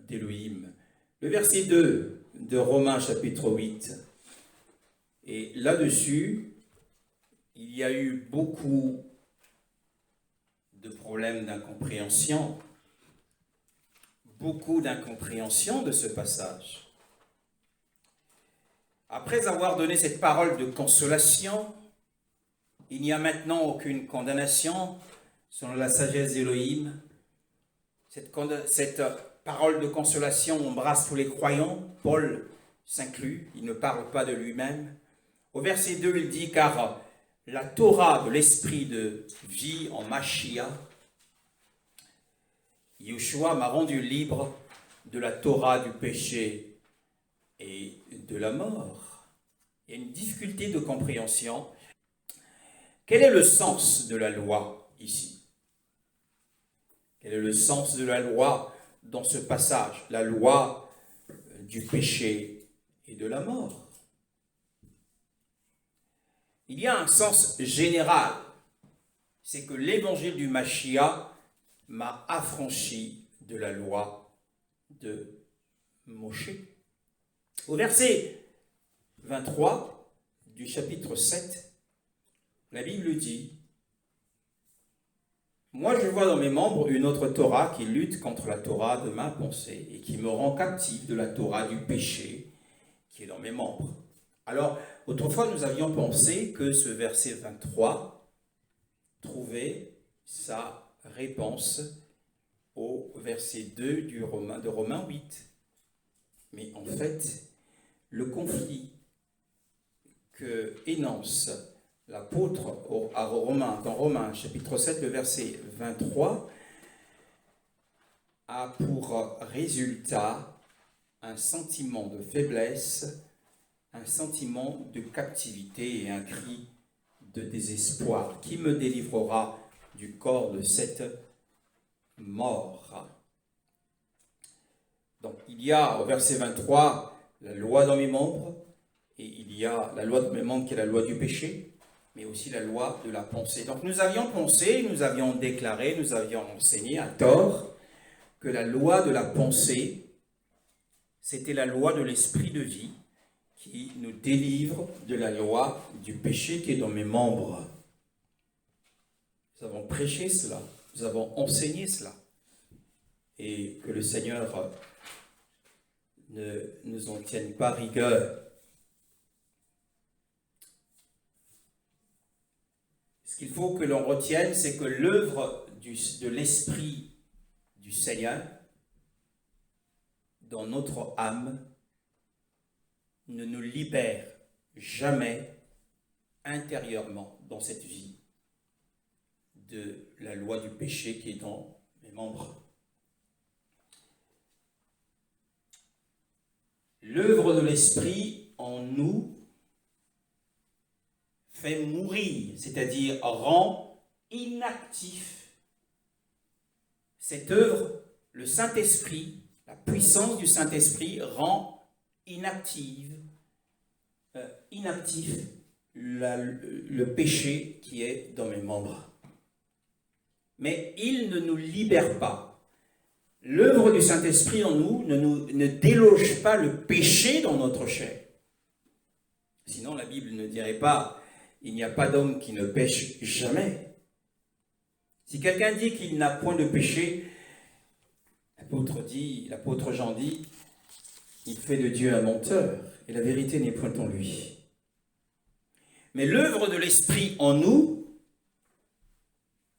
d'Élohim. Le verset 2 de Romains chapitre 8. Et là-dessus, il y a eu beaucoup de problèmes d'incompréhension. Beaucoup d'incompréhension de ce passage. Après avoir donné cette parole de consolation, il n'y a maintenant aucune condamnation selon la sagesse d'Élohim. Cette parole de consolation embrasse tous les croyants. Paul s'inclut, il ne parle pas de lui-même. Au verset 2, il dit « Car la Torah de l'esprit de vie en Mashiach, Yeshua m'a rendu libre de la Torah du péché et de la mort. » Il y a une difficulté de compréhension. Quel est le sens de la loi ici? Quel est le sens de la loi dans ce passage? La loi du péché et de la mort. Il y a un sens général. C'est que l'évangile du Mashiach m'a affranchi de la loi de Moshe. Au verset 23 du chapitre 7, la Bible dit « Moi je vois dans mes membres une autre Torah qui lutte contre la Torah de ma pensée et qui me rend captif de la Torah du péché qui est dans mes membres. » Alors, autrefois nous avions pensé que ce verset 23 trouvait sa réponse au verset 2 de Romains 8. Mais en fait, le conflit que énonce l'apôtre dans Romains chapitre 7, le verset 23, a pour résultat un sentiment de faiblesse, un sentiment de captivité et un cri de désespoir. Qui me délivrera du corps de cette mort? Donc il y a au verset 23 la loi dans mes membres, et il y a la loi dans mes membres qui est la loi du péché, mais aussi la loi de la pensée. Donc nous avions pensé, nous avions déclaré, nous avions enseigné à tort que la loi de la pensée, c'était la loi de l'esprit de vie qui nous délivre de la loi du péché qui est dans mes membres. Nous avons prêché cela, nous avons enseigné cela, et que le Seigneur ne nous en tienne pas rigueur. Ce qu'il faut que l'on retienne, c'est que l'œuvre de l'Esprit du Seigneur dans notre âme ne nous libère jamais intérieurement dans cette vie de la loi du péché qui est dans mes membres. L'œuvre de l'Esprit en nous fait mourir, c'est-à-dire rend inactif. Cette œuvre, le Saint-Esprit, la puissance du Saint-Esprit rend inactif le péché qui est dans mes membres. Mais il ne nous libère pas. L'œuvre du Saint-Esprit en nous ne déloge pas le péché dans notre chair. Sinon, la Bible ne dirait pas « il n'y a pas d'homme qui ne pêche jamais ». Si quelqu'un dit qu'il n'a point de péché, l'apôtre Jean dit « il fait de Dieu un menteur, et la vérité n'est point en lui ». Mais l'œuvre de l'Esprit en nous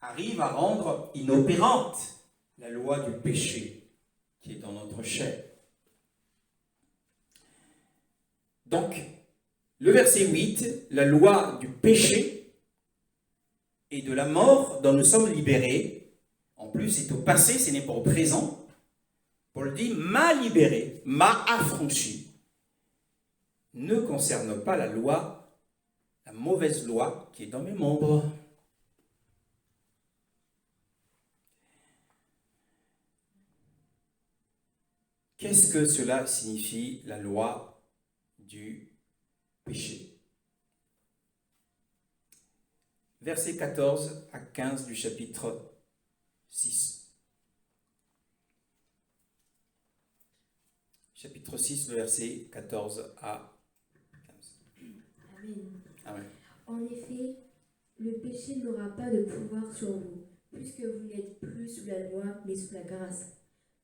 arrive à rendre inopérante la loi du péché qui est dans notre chair. Donc, le verset 8, la loi du péché et de la mort dont nous sommes libérés, en plus c'est au passé, ce n'est pas au présent. Paul dit, m'a libéré, m'a affranchi, ne concerne pas la loi, la mauvaise loi qui est dans mes membres. Qu'est-ce que cela signifie, la loi du péché? Versets 14 à 15 du chapitre 6. Chapitre 6, le verset 14 à 15. Amen. Amen. En effet, le péché n'aura pas de pouvoir sur vous, puisque vous n'êtes plus sous la loi, mais sous la grâce.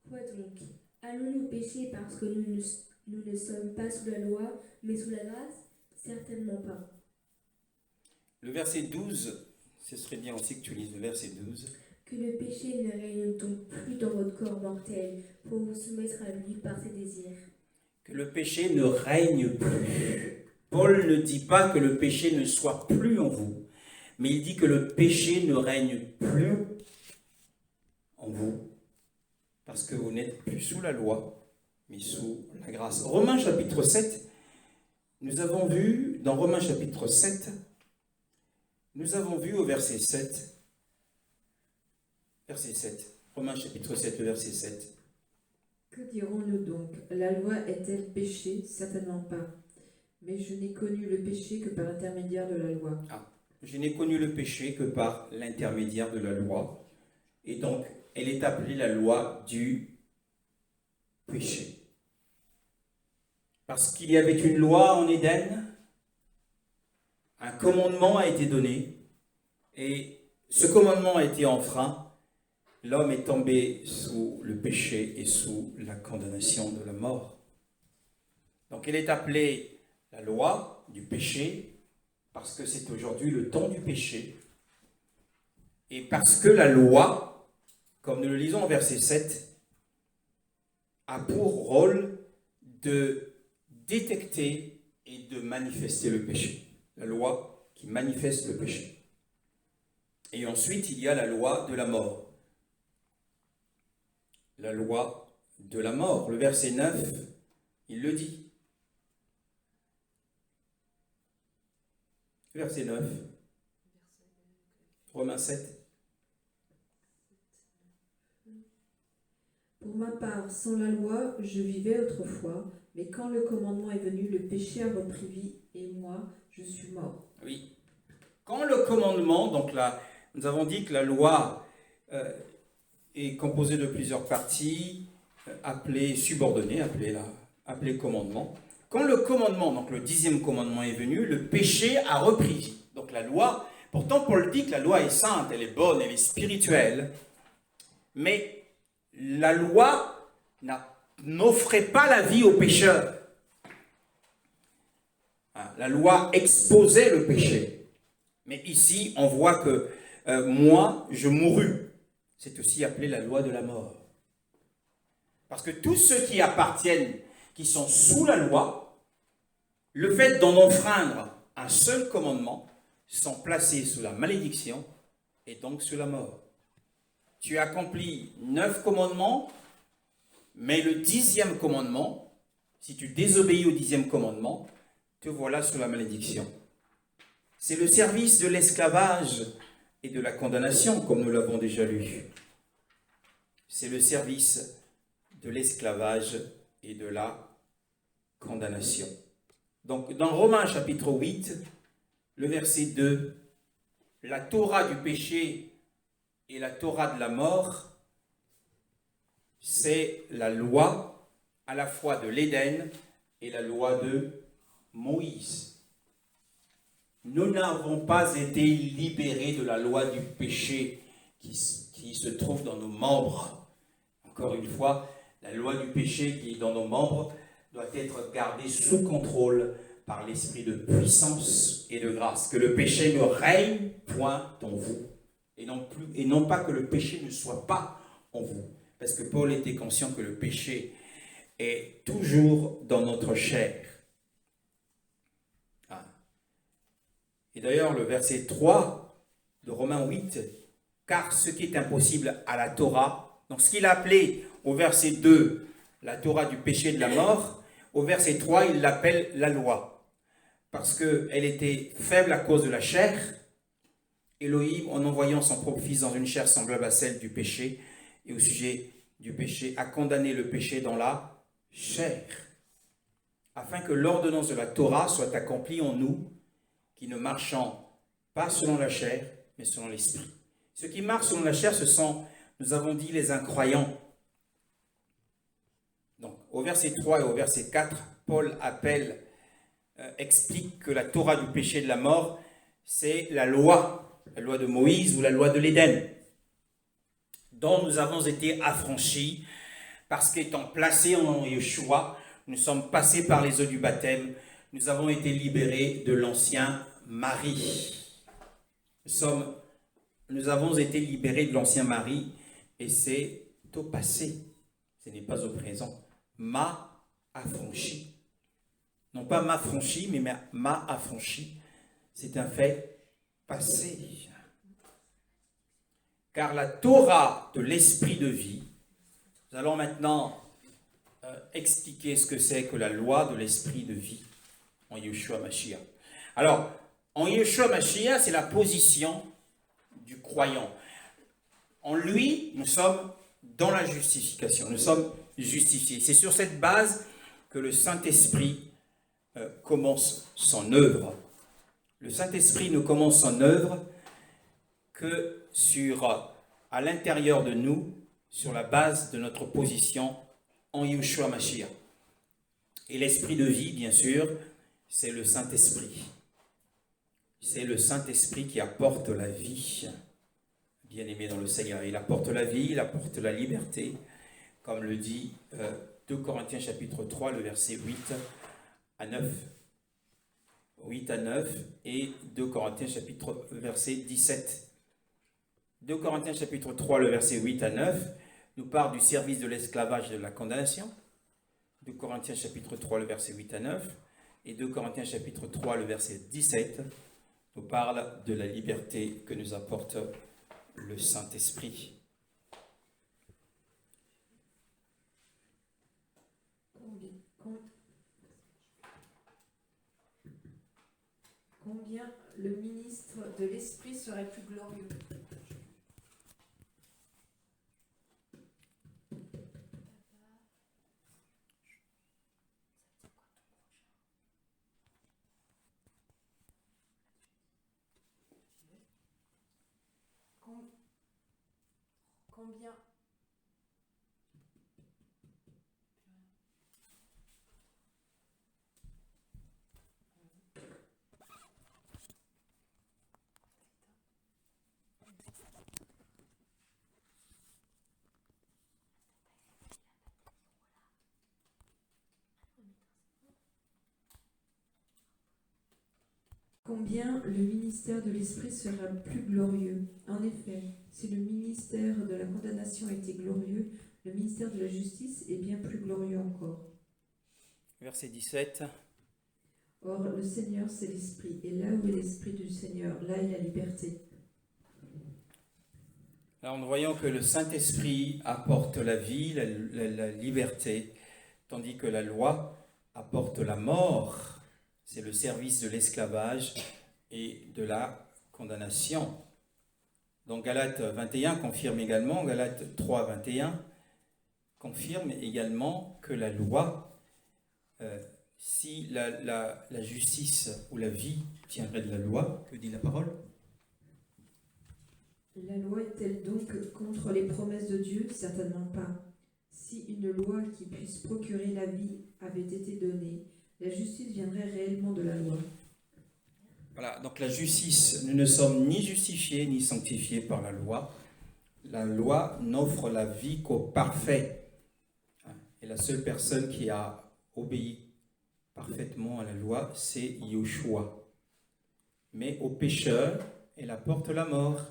Quoi donc? Allons-nous pécher parce que nous Nous ne sommes pas sous la loi, mais sous la grâce? Certainement pas. Le verset 12, ce serait bien aussi que tu lises le verset 12. Que le péché ne règne donc plus dans votre corps mortel pour vous soumettre à lui par ses désirs. Que le péché ne règne plus. Paul ne dit pas que le péché ne soit plus en vous, mais il dit que le péché ne règne plus en vous, parce que vous n'êtes plus sous la loi, mais sous la grâce. Romains chapitre 7, nous avons vu, dans Romains chapitre 7, nous avons vu au verset 7, Romains chapitre 7, le verset 7. Que dirons-nous donc? La loi est-elle péché? Certainement pas. Mais je n'ai connu le péché que par l'intermédiaire de la loi. Je n'ai connu le péché que par l'intermédiaire de la loi. Et donc, elle est appelée la loi du péché. Parce qu'il y avait une loi en Éden, un commandement a été donné, et ce commandement a été enfreint. L'homme est tombé sous le péché et sous la condamnation de la mort. Donc elle est appelée la loi du péché, parce que c'est aujourd'hui le temps du péché, et parce que la loi, comme nous le lisons au verset 7, a pour rôle de détecter et de manifester le péché. La loi qui manifeste le péché. Et ensuite, il y a la loi de la mort. La loi de la mort. Le verset 9, il le dit. Verset 9. Romains 7. Pour ma part, sans la loi, je vivais autrefois, mais quand le commandement est venu, le péché a repris vie, et moi, je suis mort. Oui. Quand le commandement, donc là, nous avons dit que la loi est composée de plusieurs parties, appelées subordonnées, appelées commandement. Quand le commandement, donc le 10e commandement est venu, le péché a repris vie. Donc la loi, pourtant Paul dit que la loi est sainte, elle est bonne, elle est spirituelle, mais la loi n'offrait pas la vie aux pécheurs. La loi exposait le péché. Mais ici, on voit que moi, je mourus. C'est aussi appelé la loi de la mort. Parce que tous ceux qui appartiennent, qui sont sous la loi, le fait d'en enfreindre un seul commandement, sont placés sous la malédiction et donc sous la mort. Tu accomplis 9 commandements, mais le 10e commandement, si tu désobéis au 10e commandement, te voilà sous la malédiction. C'est le service de l'esclavage et de la condamnation, comme nous l'avons déjà lu. C'est le service de l'esclavage et de la condamnation. Donc, dans Romains chapitre 8, le verset 2, la Torah du péché et la Torah de la mort, c'est la loi à la fois de l'Éden et la loi de Moïse. Nous n'avons pas été libérés de la loi du péché qui se trouve dans nos membres. Encore une fois, la loi du péché qui est dans nos membres doit être gardée sous contrôle par l'esprit de puissance et de grâce. Que le péché ne règne point en vous. Et non pas que le péché ne soit pas en vous. Parce que Paul était conscient que le péché est toujours dans notre chair. Et d'ailleurs, le verset 3 de Romains 8, car ce qui est impossible à la Torah, donc ce qu'il a appelé au verset 2, la Torah du péché et de la mort, au verset 3, il l'appelle la loi. Parce qu'elle était faible à cause de la chair. Elohim, en envoyant son propre fils dans une chair semblable à celle du péché, et au sujet du péché, a condamné le péché dans la chair, afin que l'ordonnance de la Torah soit accomplie en nous, qui ne marchons pas selon la chair, mais selon l'esprit. Ceux qui marchent selon la chair, ce sont, nous avons dit, les incroyants. Donc, au verset 3 et au verset 4, Paul explique que la Torah du péché et de la mort, c'est la loi de Moïse ou la loi de l'Éden, dont nous avons été affranchis parce qu'étant placés en Yeshua, nous sommes passés par les eaux du baptême, nous avons été libérés de l'ancien mari. Nous avons été libérés de l'ancien mari et c'est au passé, ce n'est pas au présent. M'a affranchi. Non pas m'affranchi, mais m'a affranchi. C'est un fait passé. Car la Torah de l'esprit de vie, nous allons maintenant expliquer ce que c'est que la loi de l'esprit de vie en Yeshua Mashiach. Alors, en Yeshua Mashiach, c'est la position du croyant. En lui, nous sommes dans la justification, nous sommes justifiés. C'est sur cette base que le Saint-Esprit commence son œuvre. Le Saint-Esprit ne commence son œuvre que à l'intérieur de nous, sur la base de notre position en Yeshua Mashiach. Et l'esprit de vie, bien sûr, c'est le Saint-Esprit. C'est le Saint-Esprit qui apporte la vie. Bien-aimé dans le Seigneur, il apporte la vie, il apporte la liberté, comme le dit 2 Corinthiens chapitre 3, le verset 8 à 9. 8 à 9 et 2 Corinthiens chapitre verset 17. 2 Corinthiens chapitre 3, le verset 8 à 9, nous parle du service de l'esclavage et de la condamnation. 2 Corinthiens chapitre 3, le verset 8 à 9, et 2 Corinthiens chapitre 3, le verset 17, nous parle de la liberté que nous apporte le Saint-Esprit. Combien le ministre de l'Esprit serait plus glorieux? Combien Combien le ministère de l'Esprit sera plus glorieux. En effet, si le ministère de la condamnation était glorieux, le ministère de la justice est bien plus glorieux encore. Verset 17. Or, le Seigneur, c'est l'Esprit, et là où est l'Esprit du Seigneur, là est la liberté. Alors nous voyons que le Saint-Esprit apporte la vie, la liberté, tandis que la loi apporte la mort. C'est le service de l'esclavage et de la condamnation. Donc Galates 21 confirme également, Galates 3, 21 confirme également que la loi, si la justice ou la vie tiendrait de la loi, que dit la parole ? La loi est-elle donc contre les promesses de Dieu? Certainement pas. Si une loi qui puisse procurer la vie avait été donnée, la justice viendrait réellement de la loi. Voilà, donc la justice, nous ne sommes ni justifiés ni sanctifiés par la loi. La loi n'offre la vie qu'au parfait. Et la seule personne qui a obéi parfaitement à la loi, c'est Yeshua. Mais aux pécheurs, elle apporte la mort.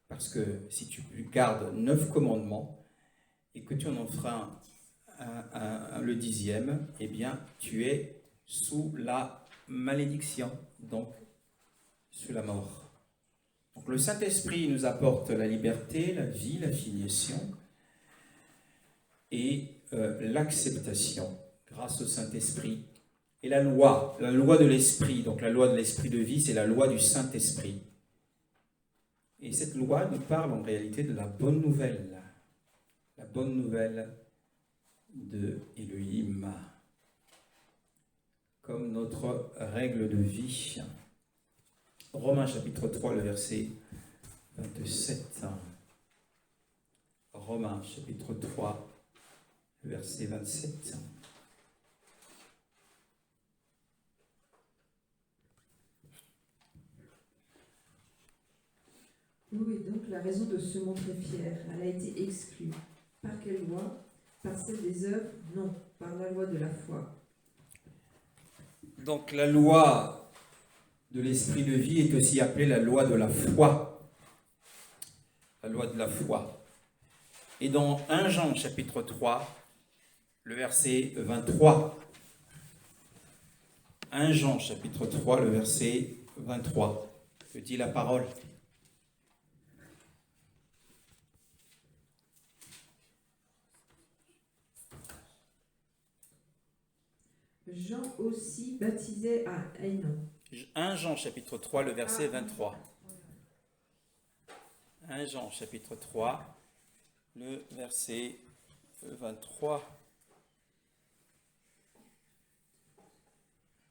Parce que si tu gardes 9 commandements et que tu en enfreins le 10e, eh bien, tu es sous la malédiction, donc sous la mort. Donc le Saint-Esprit nous apporte la liberté, la vie, la filiation et l'acceptation grâce au Saint-Esprit. Et la loi de l'Esprit, donc la loi de l'Esprit de vie, c'est la loi du Saint-Esprit. Et cette loi nous parle en réalité de la bonne nouvelle de Elohim, comme notre règle de vie. Romains chapitre 3, le verset 27. Romains chapitre 3, le verset 27. Où est donc la raison de se montrer fier? Elle a été exclue. Par quelle loi? Par celle des œuvres? Non. par la loi de la foi. Donc la loi de l'esprit de vie est aussi appelée la loi de la foi. La loi de la foi. Et dans 1 Jean chapitre 3, le verset 23. 1 Jean chapitre 3, le verset 23. Que dit la parole? Jean aussi baptisait à Hénon. 1 Jean chapitre 3, le verset 23. 1 Jean chapitre 3, le verset 23.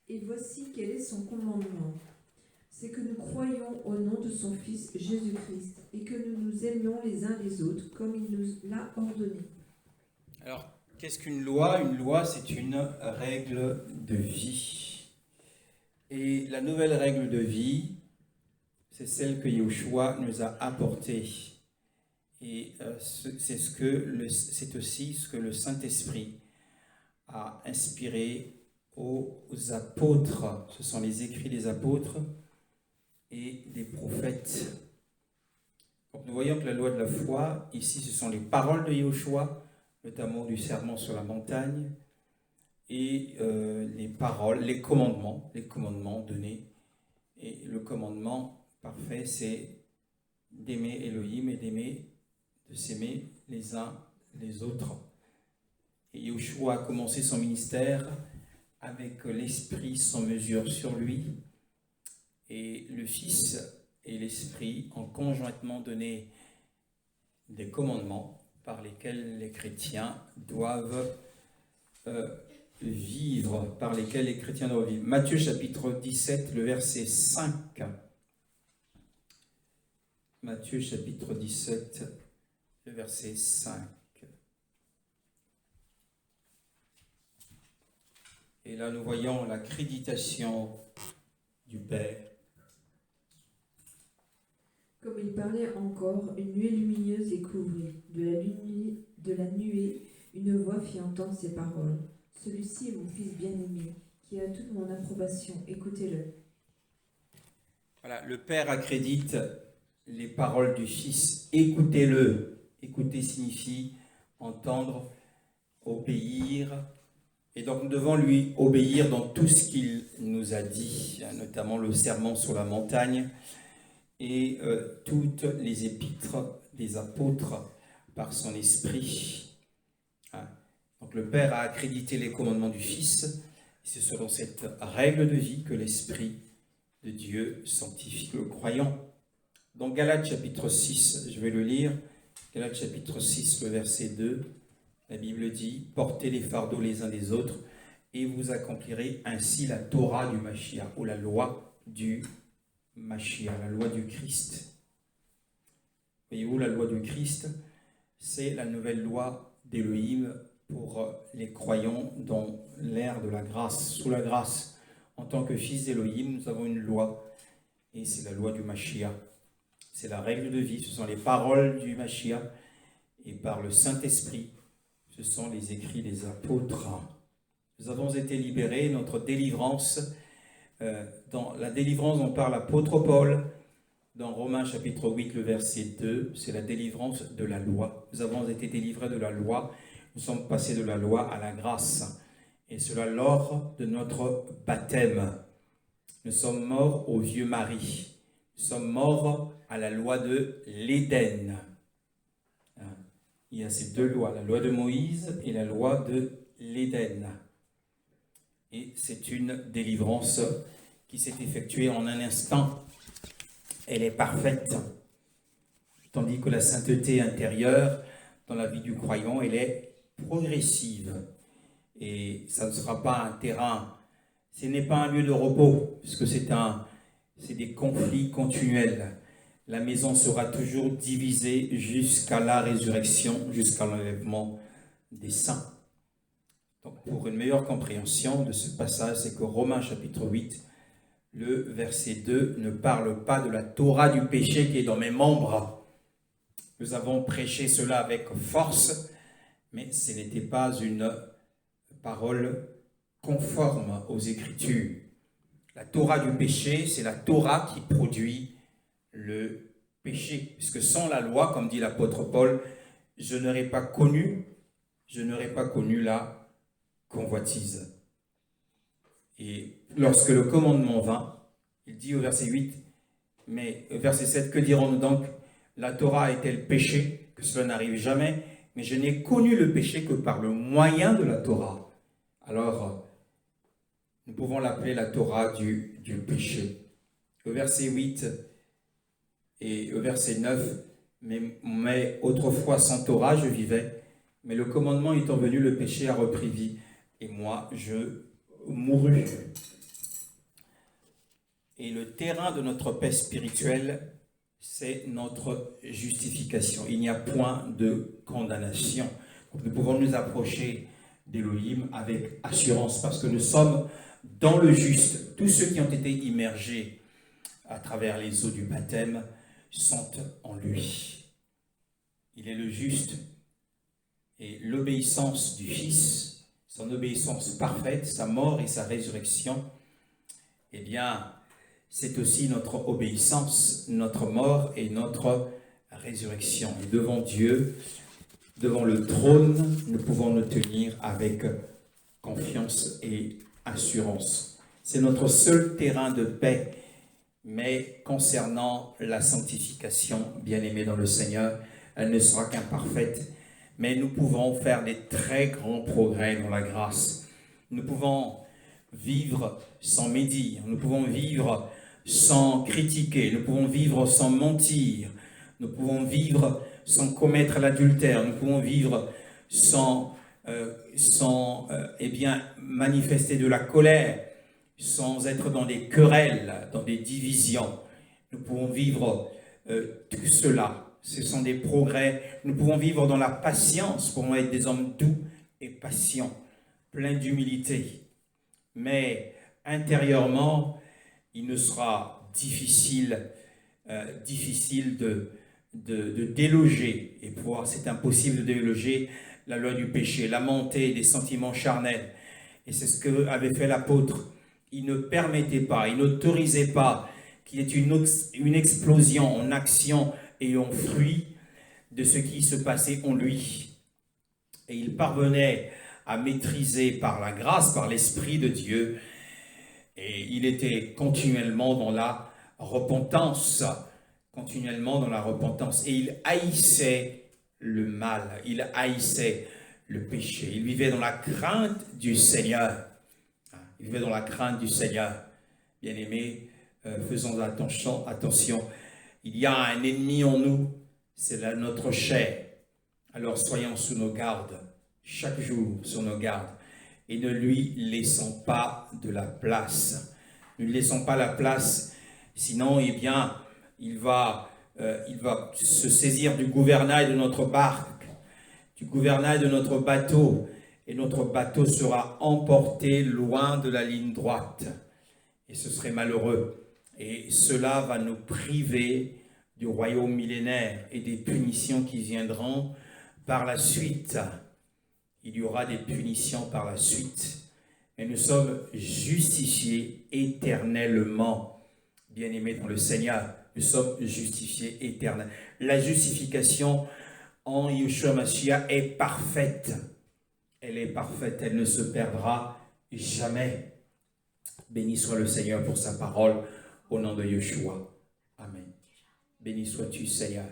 Et voici quel est son commandement. C'est que nous croyons au nom de son Fils Jésus-Christ et que nous nous aimions les uns les autres comme il nous l'a ordonné. Alors, qu'est-ce qu'une loi? Une loi, c'est une règle de vie. Et la nouvelle règle de vie, c'est celle que Yahushua nous a apportée. Et c'est aussi ce que le Saint-Esprit a inspiré aux apôtres. Ce sont les écrits des apôtres et des prophètes. Donc nous voyons que la loi de la foi, ici, ce sont les paroles de Yahushua, notamment du sermon sur la montagne, et les paroles, les commandements donnés. Et le commandement parfait, c'est d'aimer Elohim et de s'aimer les uns les autres. Et Yahushua a commencé son ministère avec l'Esprit sans mesure sur lui, et le Fils et l'Esprit ont conjointement donné des commandements par lesquels les chrétiens doivent vivre, Matthieu chapitre 17, le verset 5. Matthieu chapitre 17, le verset 5. Et là, nous voyons l'accréditation du Père. Comme il parlait encore, une nuée lumineuse les couvrit. De la nuée, une voix fit entendre ces paroles. Celui-ci est mon Fils bien-aimé, qui a toute mon approbation. Écoutez-le. Voilà, le Père accrédite les paroles du Fils. Écoutez-le. Écouter signifie entendre, obéir. Et donc nous devons lui obéir dans tout ce qu'il nous a dit, notamment le sermon sur la montagne et toutes les épîtres des apôtres par son esprit. Donc le Père a accrédité les commandements du Fils. C'est selon cette règle de vie que l'Esprit de Dieu sanctifie le croyant. Dans Galates chapitre 6, je vais le lire, Galates chapitre 6, le verset 2, la Bible dit « Portez les fardeaux les uns des autres et vous accomplirez ainsi la Torah du Mashiach » ou la loi du Mashiach, la loi du Christ. Voyez-vous, la loi du Christ, c'est la nouvelle loi d'Élohim pour les croyants dans l'ère de la grâce, sous la grâce. En tant que fils d'Élohim, nous avons une loi, et c'est la loi du Mashiach. C'est la règle de vie, ce sont les paroles du Mashiach, et par le Saint-Esprit, ce sont les écrits des apôtres. Nous avons été libérés, notre délivrance, dans la délivrance dont parle l'apôtre Paul, dans Romains chapitre 8, le verset 2, c'est la délivrance de la loi. Nous avons été délivrés de la loi, nous sommes passés de la loi à la grâce, et cela lors de notre baptême. Nous sommes morts au vieux mari, nous sommes morts à la loi de l'Éden. Il y a ces deux lois, la loi de Moïse et la loi de l'Éden. Et c'est une délivrance qui s'est effectuée en un instant. Elle est parfaite. Tandis que la sainteté intérieure, dans la vie du croyant, elle est progressive. Et ça ne sera pas un terrain, ce n'est pas un lieu de repos, puisque c'est des conflits continuels. La maison sera toujours divisée jusqu'à la résurrection, jusqu'à l'enlèvement des saints. Donc, pour une meilleure compréhension de ce passage, c'est que Romains chapitre 8, le verset 2 ne parle pas de la Torah du péché qui est dans mes membres. Nous avons prêché cela avec force, mais ce n'était pas une parole conforme aux Écritures. La Torah du péché, c'est la Torah qui produit le péché. Puisque sans la loi, comme dit l'apôtre Paul, je n'aurais pas connu la convoitise. Et lorsque le commandement vint, il dit au verset 8, mais au verset 7, que dirons-nous donc? La Torah est-elle péché? Que cela n'arrive jamais, mais je n'ai connu le péché que par le moyen de la Torah. Alors, nous pouvons l'appeler la Torah du péché. Au verset 8 et au verset 9, mais autrefois sans Torah je vivais, mais le commandement étant venu, le péché a repris vie, et moi je mourus. Et le terrain de notre paix spirituelle, c'est notre justification. Il n'y a point de condamnation. Donc nous pouvons nous approcher d'Élohim avec assurance parce que nous sommes dans le juste. Tous ceux qui ont été immergés à travers les eaux du baptême sont en lui. Il est le juste et l'obéissance du Fils, son obéissance parfaite, sa mort et sa résurrection, eh bien, c'est aussi notre obéissance, notre mort et notre résurrection. Et devant Dieu, devant le trône, nous pouvons nous tenir avec confiance et assurance. C'est notre seul terrain de paix. Mais concernant la sanctification, bien-aimée dans le Seigneur, elle ne sera qu'imparfaite. Mais nous pouvons faire des très grands progrès dans la grâce. Nous pouvons vivre sans médire. Nous pouvons vivre sans critiquer, nous pouvons vivre sans mentir, nous pouvons vivre sans commettre l'adultère, nous pouvons vivre sans manifester de la colère, sans être dans des querelles, dans des divisions. Nous pouvons vivre tout cela. Ce sont des progrès. Nous pouvons vivre dans la patience, nous pouvons être des hommes doux et patients, pleins d'humilité. Mais intérieurement, il nous sera difficile de déloger, et c'est impossible de déloger la loi du péché, la montée des sentiments charnels. Et c'est ce que avait fait l'apôtre. Il ne permettait pas, il n'autorisait pas qu'il y ait une explosion en action et en fruit de ce qui se passait en lui. Et il parvenait à maîtriser par la grâce, par l'Esprit de Dieu. Et il était continuellement dans la repentance, Et il haïssait le mal, il haïssait le péché. Il vivait dans la crainte du Seigneur. Bien-aimés, faisons attention. Il y a un ennemi en nous, c'est notre chair. Alors soyons sous nos gardes, chaque jour sur nos gardes. Et ne lui laissons pas de la place. Ne lui laissons pas la place, sinon, eh bien, il va se saisir du gouvernail de notre barque, du gouvernail de notre bateau, et notre bateau sera emporté loin de la ligne droite. Et ce serait malheureux. Et cela va nous priver du royaume millénaire et des punitions qui viendront par la suite. Il y aura des punitions par la suite. Mais nous sommes justifiés éternellement. Bien-aimés dans le Seigneur, nous sommes justifiés éternellement. La justification en Yeshua Mashiach est parfaite. Elle est parfaite, elle ne se perdra jamais. Béni soit le Seigneur pour sa parole, au nom de Yeshua. Amen. Béni sois-tu, Seigneur.